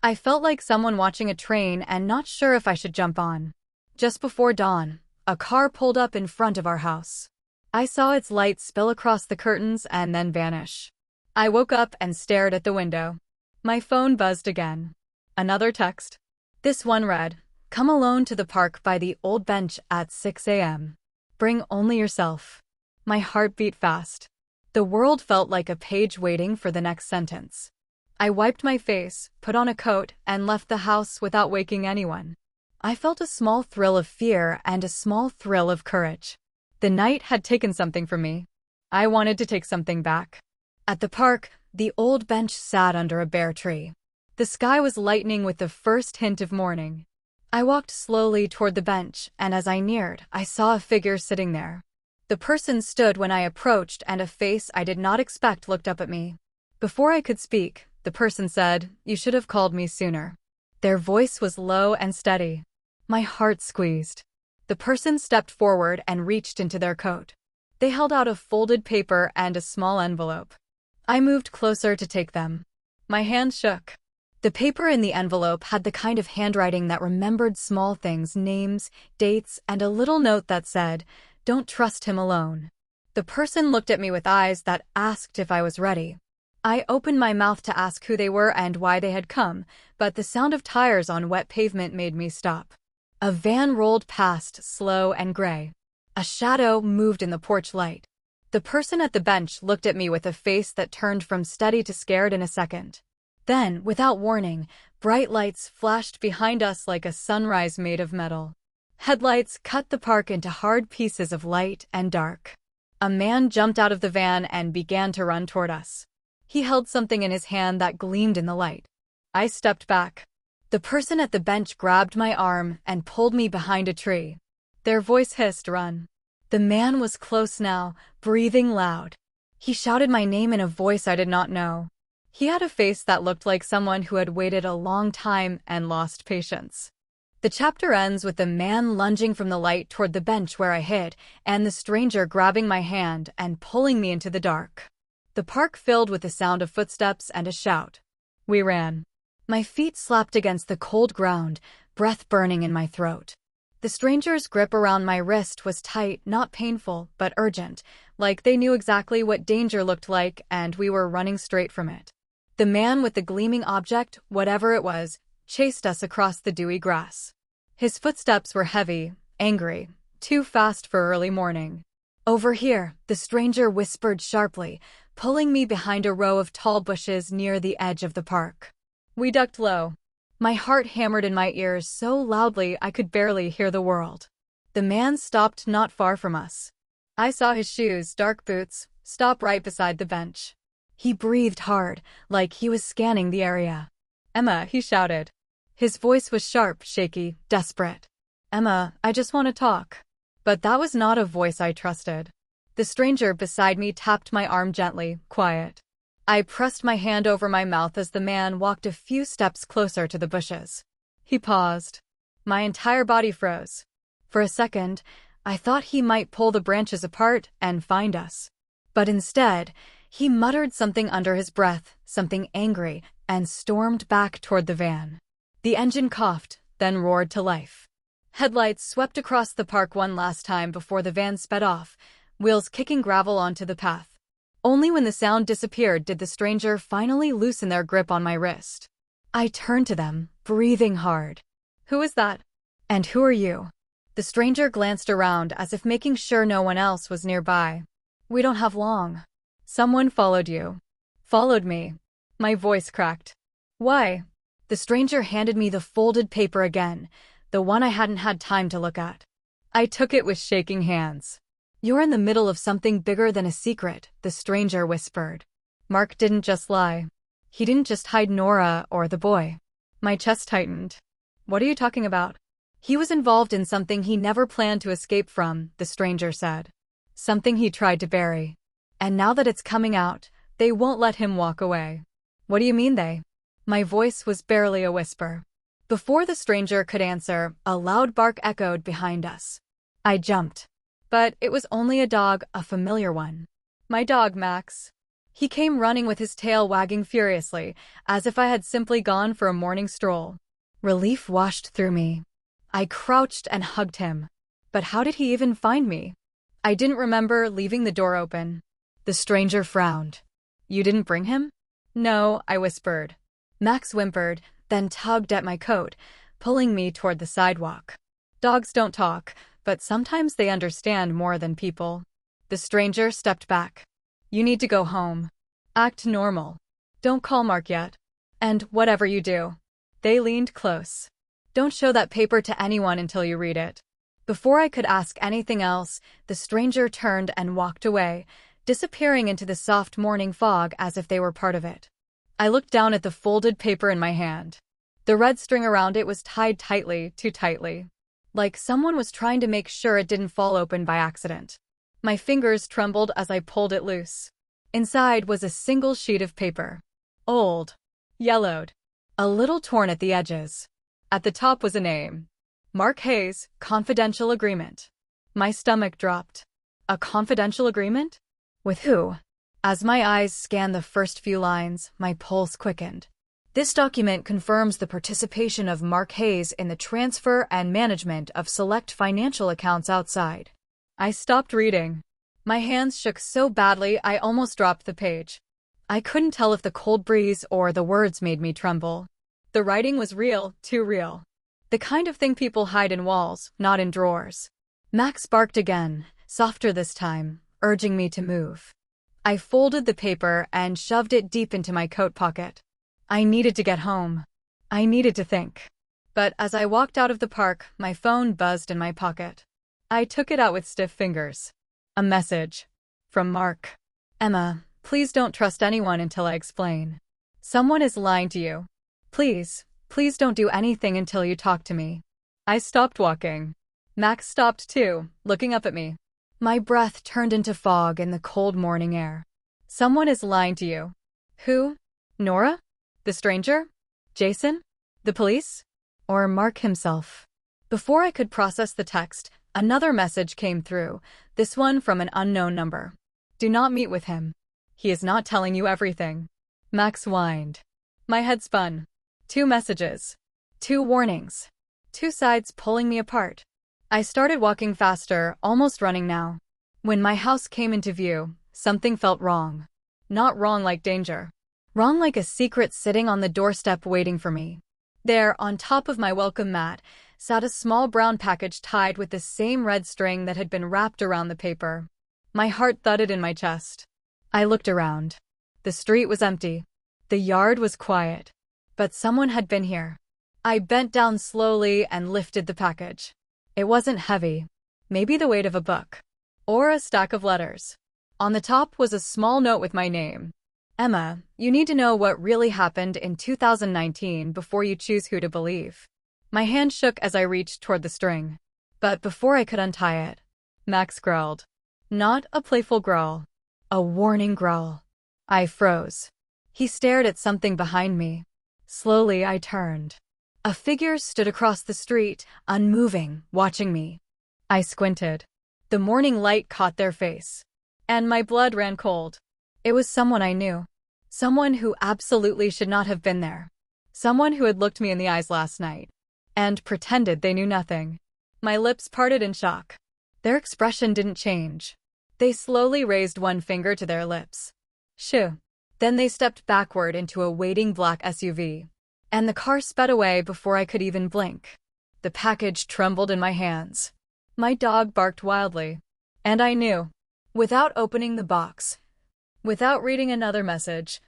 Speaker 1: I felt like someone watching a train and not sure if I should jump on. Just before dawn, a car pulled up in front of our house. I saw its light spill across the curtains and then vanish. I woke up and stared at the window. My phone buzzed again. Another text. This one read, "Come alone to the park by the old bench at 6 a.m. Bring only yourself." My heart beat fast. The world felt like a page waiting for the next sentence. I wiped my face, put on a coat, and left the house without waking anyone. I felt a small thrill of fear and a small thrill of courage. The night had taken something from me. I wanted to take something back. At the park, the old bench sat under a bare tree. The sky was lightening with the first hint of morning. I walked slowly toward the bench, and as I neared, I saw a figure sitting there. The person stood when I approached, and a face I did not expect looked up at me. Before I could speak, the person said, "You should have called me sooner." Their voice was low and steady. My heart squeezed. The person stepped forward and reached into their coat. They held out a folded paper and a small envelope. I moved closer to take them. My hand shook. The paper in the envelope had the kind of handwriting that remembered small things, names, dates, and a little note that said, "Don't trust him alone." The person looked at me with eyes that asked if I was ready. I opened my mouth to ask who they were and why they had come, but the sound of tires on wet pavement made me stop. A van rolled past, slow and gray. A shadow moved in the porch light. The person at the bench looked at me with a face that turned from steady to scared in a second. Then, without warning, bright lights flashed behind us like a sunrise made of metal. Headlights cut the park into hard pieces of light and dark. A man jumped out of the van and began to run toward us. He held something in his hand that gleamed in the light. I stepped back. The person at the bench grabbed my arm and pulled me behind a tree. Their voice hissed, "Run." The man was close now, breathing loud. He shouted my name in a voice I did not know. He had a face that looked like someone who had waited a long time and lost patience. The chapter ends with the man lunging from the light toward the bench where I hid, and the stranger grabbing my hand and pulling me into the dark. The park filled with the sound of footsteps and a shout. We ran. My feet slapped against the cold ground, breath burning in my throat. The stranger's grip around my wrist was tight, not painful, but urgent, like they knew exactly what danger looked like and we were running straight from it. The man with the gleaming object, whatever it was, chased us across the dewy grass. His footsteps were heavy, angry, too fast for early morning. "Over here," the stranger whispered sharply, pulling me behind a row of tall bushes near the edge of the park. We ducked low. My heart hammered in my ears so loudly I could barely hear the world. The man stopped not far from us. I saw his shoes, dark boots, stop right beside the bench. He breathed hard, like he was scanning the area. "Emma," he shouted. His voice was sharp, shaky, desperate. "Emma, I just want to talk." But that was not a voice I trusted. The stranger beside me tapped my arm gently, quiet. I pressed my hand over my mouth as the man walked a few steps closer to the bushes. He paused. My entire body froze. For a second, I thought he might pull the branches apart and find us. But instead, he muttered something under his breath, something angry, and stormed back toward the van. The engine coughed, then roared to life. Headlights swept across the park one last time before the van sped off, wheels kicking gravel onto the path. Only when the sound disappeared did the stranger finally loosen their grip on my wrist. I turned to them, breathing hard. "Who is that? And who are you?" The stranger glanced around as if making sure no one else was nearby. "We don't have long." "Someone followed you." "Followed me." My voice cracked. "Why?" The stranger handed me the folded paper again, the one I hadn't had time to look at. I took it with shaking hands. "You're in the middle of something bigger than a secret," the stranger whispered. "Mark didn't just lie. He didn't just hide Nora or the boy." My chest tightened. "What are you talking about?" "He was involved in something he never planned to escape from," the stranger said. "Something he tried to bury. And now that it's coming out, they won't let him walk away." "What do you mean they?" My voice was barely a whisper. Before the stranger could answer, a loud bark echoed behind us. I jumped. But it was only a dog, a familiar one. My dog, Max. He came running with his tail wagging furiously, as if I had simply gone for a morning stroll. Relief washed through me. I crouched and hugged him. But how did he even find me? I didn't remember leaving the door open. The stranger frowned. "You didn't bring him?" "No," I whispered. Max whimpered, then tugged at my coat, pulling me toward the sidewalk. Dogs don't talk, but sometimes they understand more than people. The stranger stepped back. "You need to go home. Act normal. Don't call Mark yet. And whatever you do." They leaned close. "Don't show that paper to anyone until you read it." Before I could ask anything else, the stranger turned and walked away, disappearing into the soft morning fog as if they were part of it. I looked down at the folded paper in my hand. The red string around it was tied tightly, too tightly. Like someone was trying to make sure it didn't fall open by accident. My fingers trembled as I pulled it loose. Inside was a single sheet of paper. Old. Yellowed. A little torn at the edges. At the top was a name. Mark Hayes, confidential agreement. My stomach dropped. A confidential agreement? With who? As my eyes scanned the first few lines, my pulse quickened. This document confirms the participation of Mark Hayes in the transfer and management of select financial accounts outside. I stopped reading. My hands shook so badly I almost dropped the page. I couldn't tell if the cold breeze or the words made me tremble. The writing was real, too real. The kind of thing people hide in walls, not in drawers. Max barked again, softer this time, urging me to move. I folded the paper and shoved it deep into my coat pocket. I needed to get home. I needed to think. But as I walked out of the park, my phone buzzed in my pocket. I took it out with stiff fingers. A message. From Mark. "Emma, please don't trust anyone until I explain. Someone is lying to you. Please, please don't do anything until you talk to me." I stopped walking. Max stopped too, looking up at me. My breath turned into fog in the cold morning air. "Someone is lying to you." Who? Nora? The stranger? Jason? The police? Or Mark himself? Before I could process the text, another message came through, this one from an unknown number. "Do not meet with him. He is not telling you everything." Max whined. My head spun. 2 messages. 2 warnings. 2 sides pulling me apart. I started walking faster, almost running now. When my house came into view, something felt wrong. Not wrong like danger. Wrong like a secret sitting on the doorstep waiting for me. There, on top of my welcome mat, sat a small brown package tied with the same red string that had been wrapped around the paper. My heart thudded in my chest. I looked around. The street was empty. The yard was quiet. But someone had been here. I bent down slowly and lifted the package. It wasn't heavy. Maybe the weight of a book. Or a stack of letters. On the top was a small note with my name. Emma, you need to know what really happened in 2019 before you choose who to believe. My hand shook as I reached toward the string. But before I could untie it, Max growled. Not a playful growl. A warning growl. I froze. He stared at something behind me. Slowly, I turned. A figure stood across the street, unmoving, watching me. I squinted. The morning light caught their face. And my blood ran cold. It was someone I knew. Someone who absolutely should not have been there. Someone who had looked me in the eyes last night. And pretended they knew nothing. My lips parted in shock. Their expression didn't change. They slowly raised one finger to their lips. Shoo. Then they stepped backward into a waiting black SUV. And the car sped away before I could even blink. The package trembled in my hands. My dog barked wildly. And I knew. Without opening the box. Without reading another message.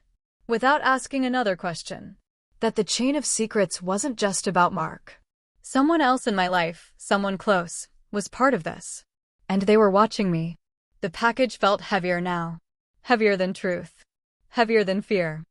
Speaker 1: Without asking another question. That the chain of secrets wasn't just about Mark. Someone else in my life, someone close, was part of this. And they were watching me. The package felt heavier now. Heavier than truth. Heavier than fear.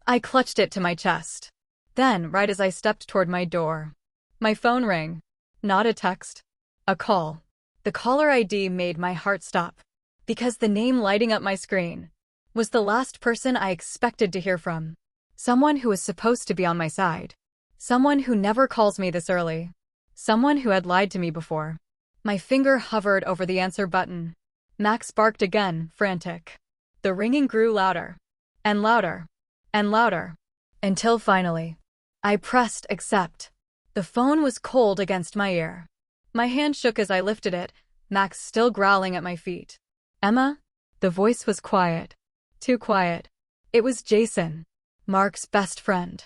Speaker 1: I clutched it to my chest. Then, right as I stepped toward my door, my phone rang. Not a text. A call. The caller ID made my heart stop. Because the name lighting up my screen was the last person I expected to hear from. Someone who was supposed to be on my side. Someone who never calls me this early. Someone who had lied to me before. My finger hovered over the answer button. Max barked again, frantic. The ringing grew louder. And louder. And louder. Until finally, I pressed accept. The phone was cold against my ear. My hand shook as I lifted it, Max still growling at my feet. Emma? The voice was quiet. Too quiet. It was Jason. Mark's best friend.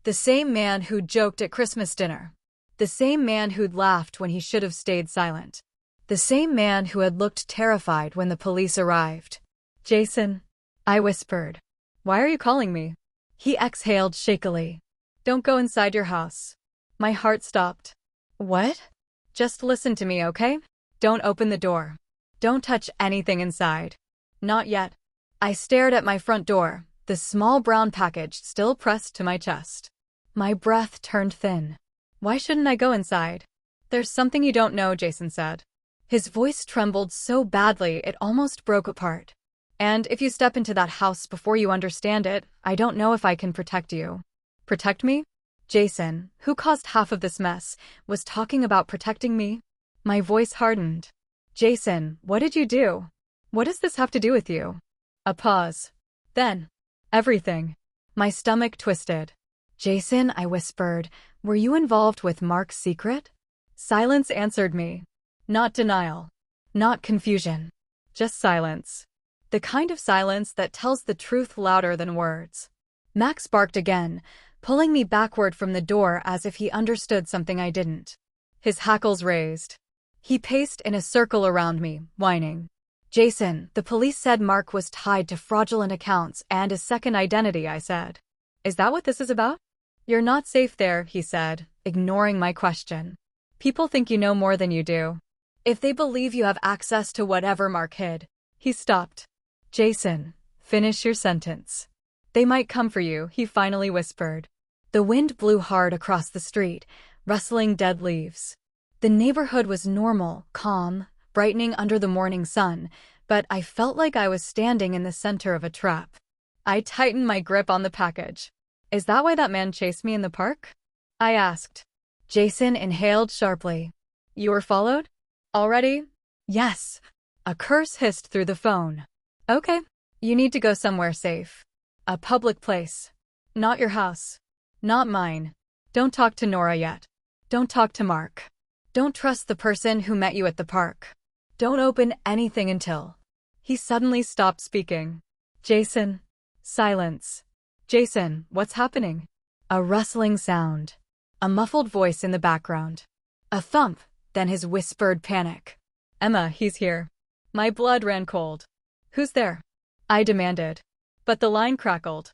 Speaker 1: The same man who'd joked at Christmas dinner. The same man who'd laughed when he should have stayed silent. The same man who had looked terrified when the police arrived. Jason, I whispered. Why are you calling me? He exhaled shakily. Don't go inside your house. My heart stopped. What? Just listen to me, okay? Don't open the door. Don't touch anything inside. Not yet. I stared at my front door, the small brown package still pressed to my chest. My breath turned thin. Why shouldn't I go inside? There's something you don't know, Jason said. His voice trembled so badly it almost broke apart. And if you step into that house before you understand it, I don't know if I can protect you. Protect me? Jason, who caused half of this mess, was talking about protecting me? My voice hardened. Jason, what did you do? What does this have to do with you? A pause. Then, everything. My stomach twisted. Jason, I whispered, were you involved with Mark's secret? Silence answered me. Not denial. Not confusion. Just silence. The kind of silence that tells the truth louder than words. Max barked again, pulling me backward from the door as if he understood something I didn't. His hackles raised. He paced in a circle around me, whining. Jason, the police said Mark was tied to fraudulent accounts and a second identity, I said. Is that what this is about? You're not safe there, he said, ignoring my question. People think you know more than you do. If they believe you have access to whatever Mark hid. He stopped. Jason, finish your sentence. They might come for you, he finally whispered. The wind blew hard across the street, rustling dead leaves. The neighborhood was normal, calm, brightening under the morning sun, but I felt like I was standing in the center of a trap. I tightened my grip on the package. Is that why that man chased me in the park? I asked. Jason inhaled sharply. You were followed? Already? Yes. A curse hissed through the phone. Okay. You need to go somewhere safe. A public place. Not your house. Not mine. Don't talk to Nora yet. Don't talk to Mark. Don't trust the person who met you at the park. Don't open anything until. He suddenly stopped speaking. Jason. Silence. Jason, what's happening? A rustling sound. A muffled voice in the background. A thump, then his whispered panic. Emma, he's here. My blood ran cold. Who's there? I demanded. But the line crackled.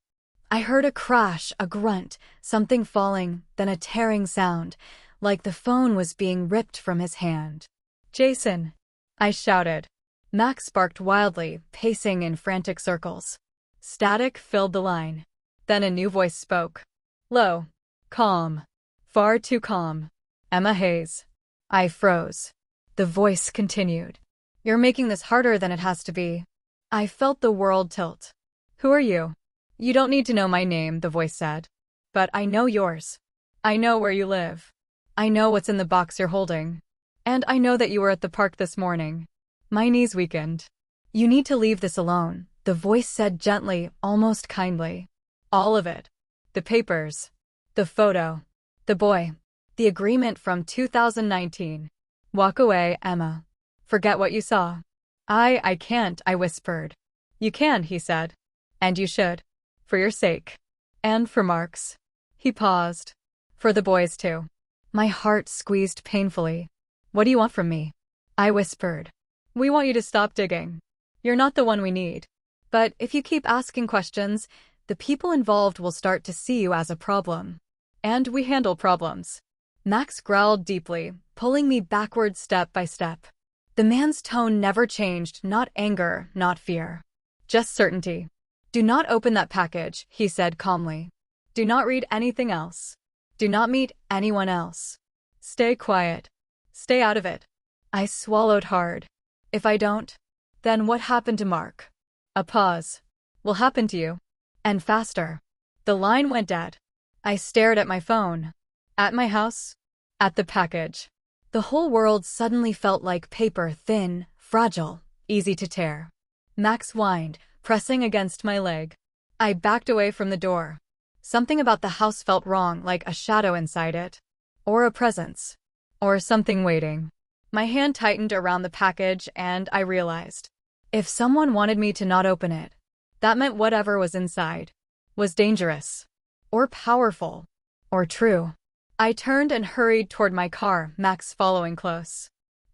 Speaker 1: I heard a crash, a grunt, something falling, then a tearing sound, like the phone was being ripped from his hand. Jason! I shouted. Max barked wildly, pacing in frantic circles. Static filled the line. Then a new voice spoke. Low. Calm. Far too calm. Emma Hayes. I froze. The voice continued. You're making this harder than it has to be. I felt the world tilt. Who are you? You don't need to know my name, the voice said. But I know yours. I know where you live. I know what's in the box you're holding. And I know that you were at the park this morning. My knees weakened. You need to leave this alone, the voice said gently, almost kindly. All of it. The papers. The photo. The boy. The agreement from 2019. Walk away, Emma. Forget what you saw. I can't, I whispered. You can, he said. And you should. For your sake. And for Mark's. He paused. For the boys too. My heart squeezed painfully. What do you want from me? I whispered. We want you to stop digging. You're not the one we need. But if you keep asking questions, the people involved will start to see you as a problem. And we handle problems. Max growled deeply, pulling me backward step by step. The man's tone never changed, not anger, not fear. Just certainty. Do not open that package, he said calmly. Do not read anything else. Do not meet anyone else. Stay quiet. Stay out of it. I swallowed hard. If I don't, then what happened to Mark? A pause. Will happen to you. And faster. The line went dead. I stared at my phone. At my house. At the package. The whole world suddenly felt like paper, thin, fragile, easy to tear. Max whined, pressing against my leg. I backed away from the door. Something about the house felt wrong, like a shadow inside it. Or a presence. Or something waiting. My hand tightened around the package and I realized. If someone wanted me to not open it, that meant whatever was inside was dangerous. Or powerful. Or true. I turned and hurried toward my car, Max following close.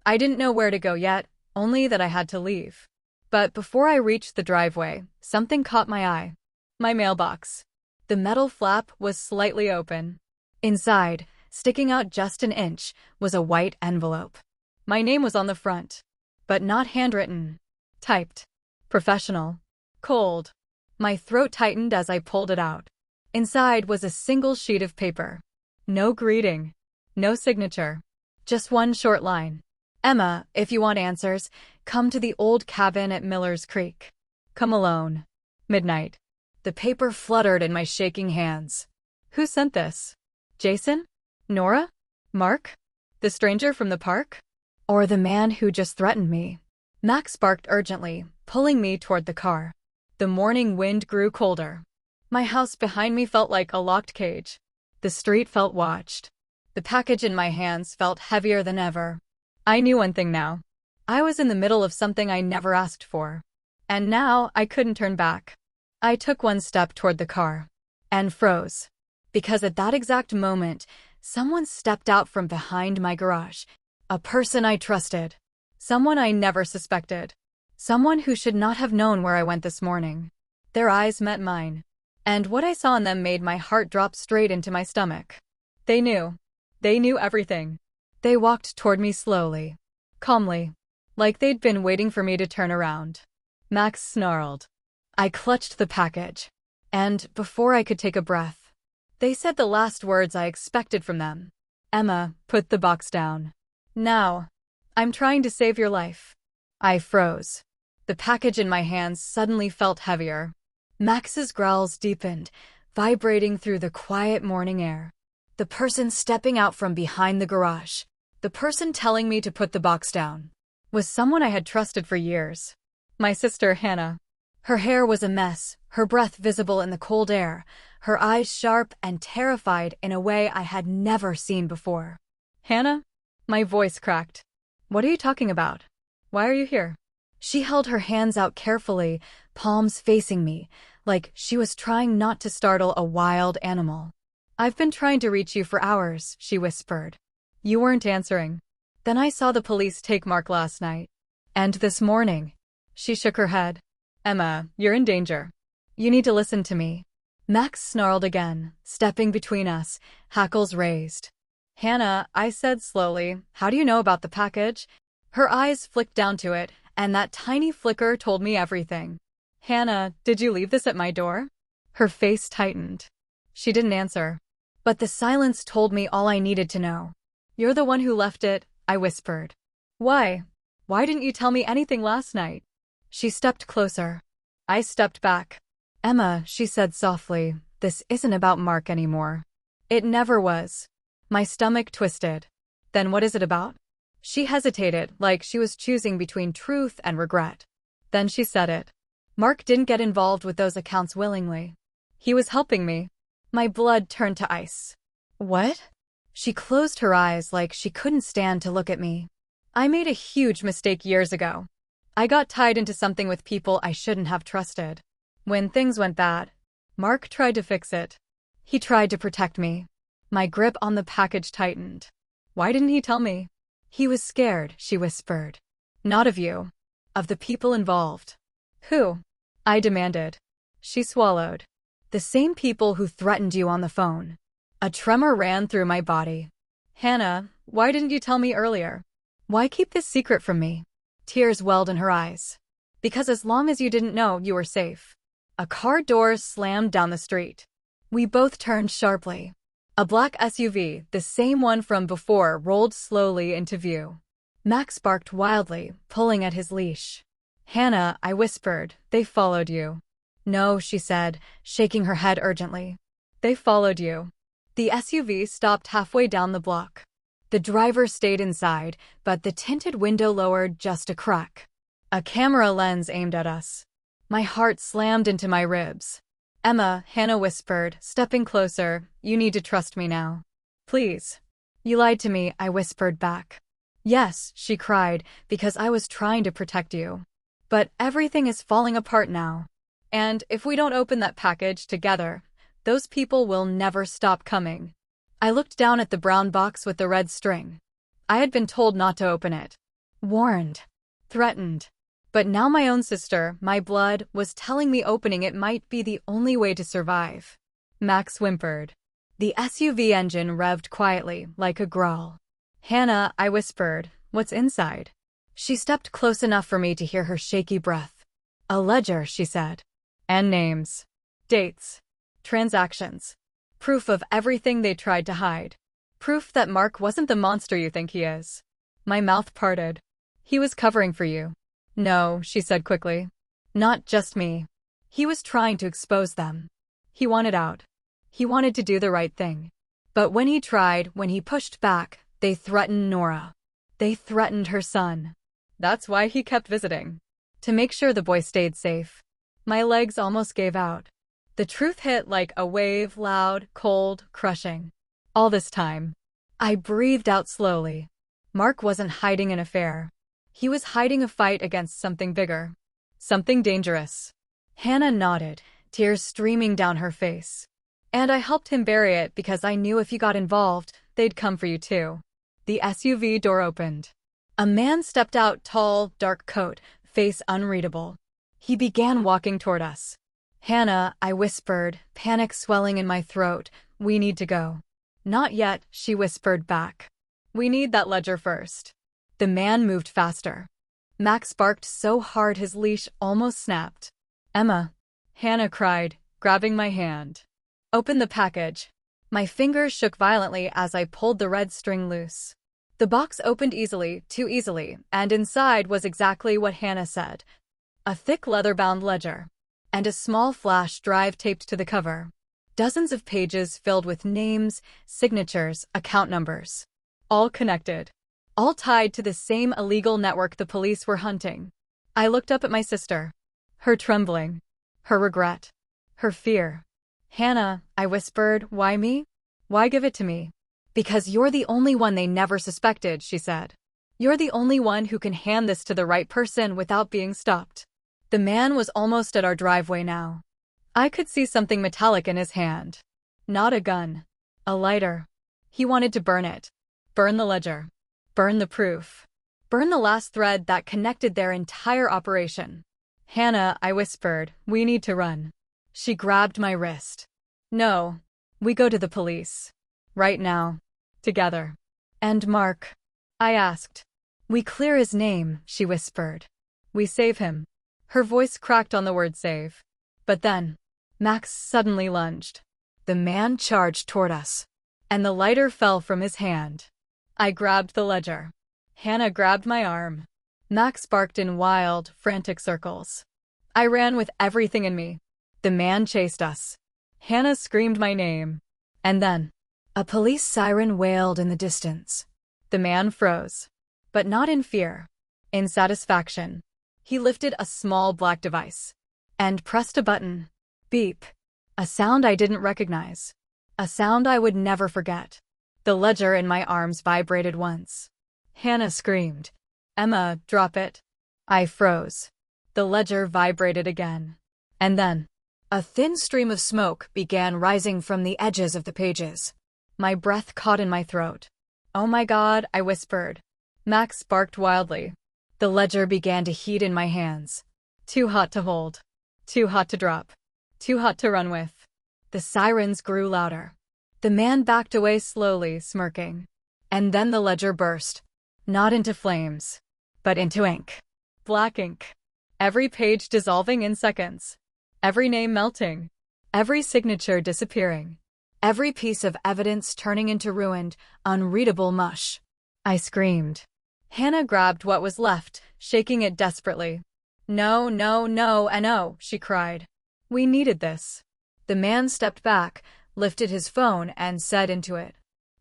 Speaker 1: I didn't know where to go yet, only that I had to leave. But before I reached the driveway, something caught my eye. My mailbox. The metal flap was slightly open. Inside, sticking out just an inch, was a white envelope. My name was on the front. But not handwritten. Typed. Professional. Cold. My throat tightened as I pulled it out. Inside was a single sheet of paper. No greeting. No signature. Just one short line. Emma, if you want answers, come to the old cabin at Miller's Creek. Come alone. Midnight. The paper fluttered in my shaking hands. Who sent this? Jason? Nora? Mark? The stranger from the park? Or the man who just threatened me? Max barked urgently, pulling me toward the car. The morning wind grew colder. My house behind me felt like a locked cage. The street felt watched. The package in my hands felt heavier than ever. I knew one thing now. I was in the middle of something I never asked for. And now I couldn't turn back. I took one step toward the car. And froze. Because at that exact moment, someone stepped out from behind my garage. A person I trusted. Someone I never suspected. Someone who should not have known where I went this morning. Their eyes met mine. And what I saw in them made my heart drop straight into my stomach. They knew. They knew everything. They walked toward me slowly. Calmly. Like they'd been waiting for me to turn around. Max snarled. I clutched the package. And, before I could take a breath, they said the last words I expected from them. Emma, put the box down. Now. I'm trying to save your life. I froze. The package in my hands suddenly felt heavier. Max's growls deepened, vibrating through the quiet morning air. The person stepping out from behind the garage, the person telling me to put the box down, was someone I had trusted for years. My sister, Hannah. Her hair was a mess, her breath visible in the cold air, her eyes sharp and terrified in a way I had never seen before. Hannah? My voice cracked. What are you talking about? Why are you here? She held her hands out carefully, palms facing me, like she was trying not to startle a wild animal. I've been trying to reach you for hours, she whispered. You weren't answering. Then I saw the police take Mark last night. And this morning. She shook her head. Emma, you're in danger. You need to listen to me. Max snarled again, stepping between us, hackles raised. Hannah, I said slowly, how do you know about the package? Her eyes flicked down to it, and that tiny flicker told me everything. Hannah, did you leave this at my door? Her face tightened. She didn't answer. But the silence told me all I needed to know. You're the one who left it, I whispered. Why? Why didn't you tell me anything last night? She stepped closer. I stepped back. Emma, she said softly, this isn't about Mark anymore. It never was. My stomach twisted. Then what is it about? She hesitated, like she was choosing between truth and regret. Then she said it. Mark didn't get involved with those accounts willingly. He was helping me. My blood turned to ice. What? She closed her eyes like she couldn't stand to look at me. I made a huge mistake years ago. I got tied into something with people I shouldn't have trusted. When things went bad, Mark tried to fix it. He tried to protect me. My grip on the package tightened. Why didn't he tell me? He was scared, she whispered. Not of you. Of the people involved. Who? I demanded. She swallowed. The same people who threatened you on the phone. A tremor ran through my body. Hannah, why didn't you tell me earlier? Why keep this secret from me? Tears welled in her eyes. Because as long as you didn't know, you were safe. A car door slammed down the street. We both turned sharply. A black SUV, the same one from before, rolled slowly into view. Max barked wildly, pulling at his leash. Hannah, I whispered, they followed you. No, she said, shaking her head urgently. They followed you. The SUV stopped halfway down the block. The driver stayed inside, but the tinted window lowered just a crack. A camera lens aimed at us. My heart slammed into my ribs. Emma, Hannah whispered, stepping closer, you need to trust me now. Please. You lied to me, I whispered back. Yes, she cried, because I was trying to protect you. But everything is falling apart now. And if we don't open that package together, those people will never stop coming. I looked down at the brown box with the red string. I had been told not to open it. Warned. Threatened. But now my own sister, my blood, was telling me opening it might be the only way to survive. Max whimpered. The SUV engine revved quietly, like a growl. Hannah, I whispered, what's inside? She stepped close enough for me to hear her shaky breath. A ledger, she said. And names. Dates. Transactions. Proof of everything they tried to hide. Proof that Mark wasn't the monster you think he is. My mouth parted. He was covering for you. No, she said quickly. Not just me. He was trying to expose them. He wanted out. He wanted to do the right thing. But when he tried, when he pushed back, they threatened Nora. They threatened her son. That's why he kept visiting. To make sure the boy stayed safe. My legs almost gave out. The truth hit like a wave, loud, cold, crushing. All this time, I breathed out slowly. Mark wasn't hiding an affair. He was hiding a fight against something bigger. Something dangerous. Hannah nodded, tears streaming down her face. And I helped him bury it because I knew if you got involved, they'd come for you too. The SUV door opened. A man stepped out, tall, dark coat, face unreadable. He began walking toward us. Hannah, I whispered, panic swelling in my throat, we need to go. Not yet, she whispered back. We need that ledger first. The man moved faster. Max barked so hard his leash almost snapped. Emma, Hannah cried, grabbing my hand. Open the package. My fingers shook violently as I pulled the red string loose. The box opened easily, too easily, and inside was exactly what Hannah said. A thick leather-bound ledger. And a small flash drive taped to the cover. Dozens of pages filled with names, signatures, account numbers. All connected. All tied to the same illegal network the police were hunting. I looked up at my sister. Her trembling. Her regret. Her fear. Hannah, I whispered, why me? Why give it to me? Because you're the only one they never suspected, she said. You're the only one who can hand this to the right person without being stopped. The man was almost at our driveway now. I could see something metallic in his hand. Not a gun. A lighter. He wanted to burn it. Burn the ledger. Burn the proof. Burn the last thread that connected their entire operation. Hannah, I whispered, we need to run. She grabbed my wrist. No. We go to the police. Right now. Together. And Mark? I asked. We clear his name, she whispered. We save him. Her voice cracked on the word save. But then, Max suddenly lunged. The man charged toward us. And the lighter fell from his hand. I grabbed the ledger. Hannah grabbed my arm. Max barked in wild, frantic circles. I ran with everything in me. The man chased us. Hannah screamed my name. And then, a police siren wailed in the distance. The man froze. But not in fear. In satisfaction. He lifted a small black device. And pressed a button. Beep. A sound I didn't recognize. A sound I would never forget. The ledger in my arms vibrated once. Hannah screamed. Emma, drop it. I froze. The ledger vibrated again. And then, a thin stream of smoke began rising from the edges of the pages. My breath caught in my throat. Oh my God, I whispered. Max barked wildly. The ledger began to heat in my hands. Too hot to hold. Too hot to drop. Too hot to run with. The sirens grew louder. The man backed away slowly, smirking. And then the ledger burst. Not into flames, but into ink. Black ink. Every page dissolving in seconds. Every name melting. Every signature disappearing. Every piece of evidence turning into ruined, unreadable mush. I screamed. Hannah grabbed what was left, shaking it desperately. No, no, no, and no, she cried. We needed this. The man stepped back, lifted his phone, and said into it,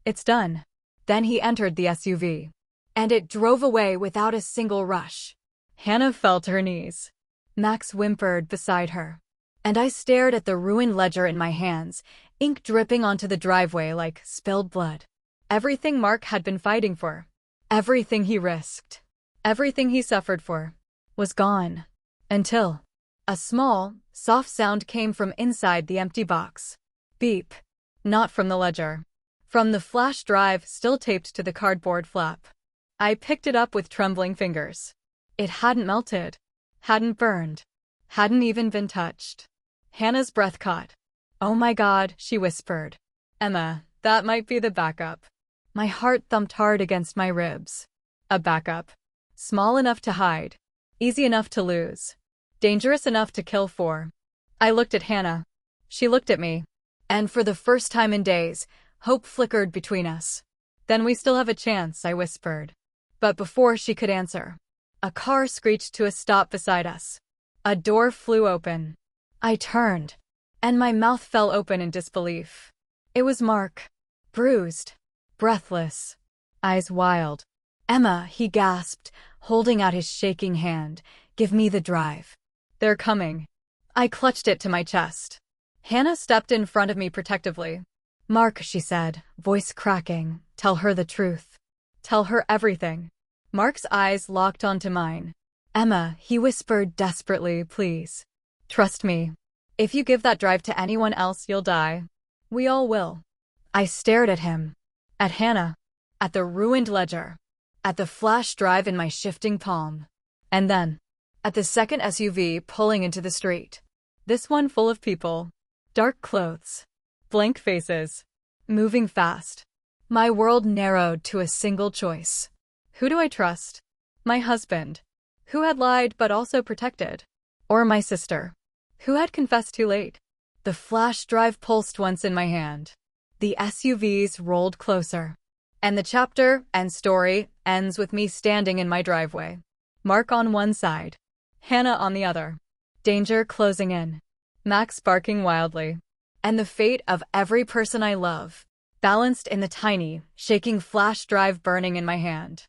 Speaker 1: It's done. Then he entered the SUV. And it drove away without a single rush. Hannah fell to her knees. Max whimpered beside her. And I stared at the ruined ledger in my hands, ink dripping onto the driveway like spilled blood. Everything Mark had been fighting for, everything he risked, everything he suffered for, was gone. Until a small, soft sound came from inside the empty box. Beep. Not from the ledger. From the flash drive still taped to the cardboard flap. I picked it up with trembling fingers. It hadn't melted, hadn't burned, hadn't even been touched. Hannah's breath caught. Oh my God, she whispered. Emma, that might be the backup. My heart thumped hard against my ribs. A backup. Small enough to hide. Easy enough to lose. Dangerous enough to kill for. I looked at Hannah. She looked at me. And for the first time in days, hope flickered between us. Then we still have a chance, I whispered. But before she could answer, a car screeched to a stop beside us. A door flew open. I turned, and my mouth fell open in disbelief. It was Mark. Bruised. Breathless. Eyes wild. Emma, he gasped, holding out his shaking hand. Give me the drive. They're coming. I clutched it to my chest. Hannah stepped in front of me protectively. Mark, she said, voice cracking, tell her the truth. Tell her everything. Mark's eyes locked onto mine. Emma, he whispered desperately, please. Trust me. If you give that drive to anyone else, you'll die. We all will. I stared at him. At Hannah. At the ruined ledger. At the flash drive in my shifting palm. And then, at the second SUV pulling into the street. This one full of people. Dark clothes. Blank faces. Moving fast. My world narrowed to a single choice. Who do I trust? My husband, who had lied but also protected. Or my sister, who had confessed too late. The flash drive pulsed once in my hand. The SUVs rolled closer. And the chapter and story ends with me standing in my driveway. Mark on one side. Hannah on the other. Danger closing in. Max barking wildly. And the fate of every person I love, balanced in the tiny, shaking flash drive burning in my hand.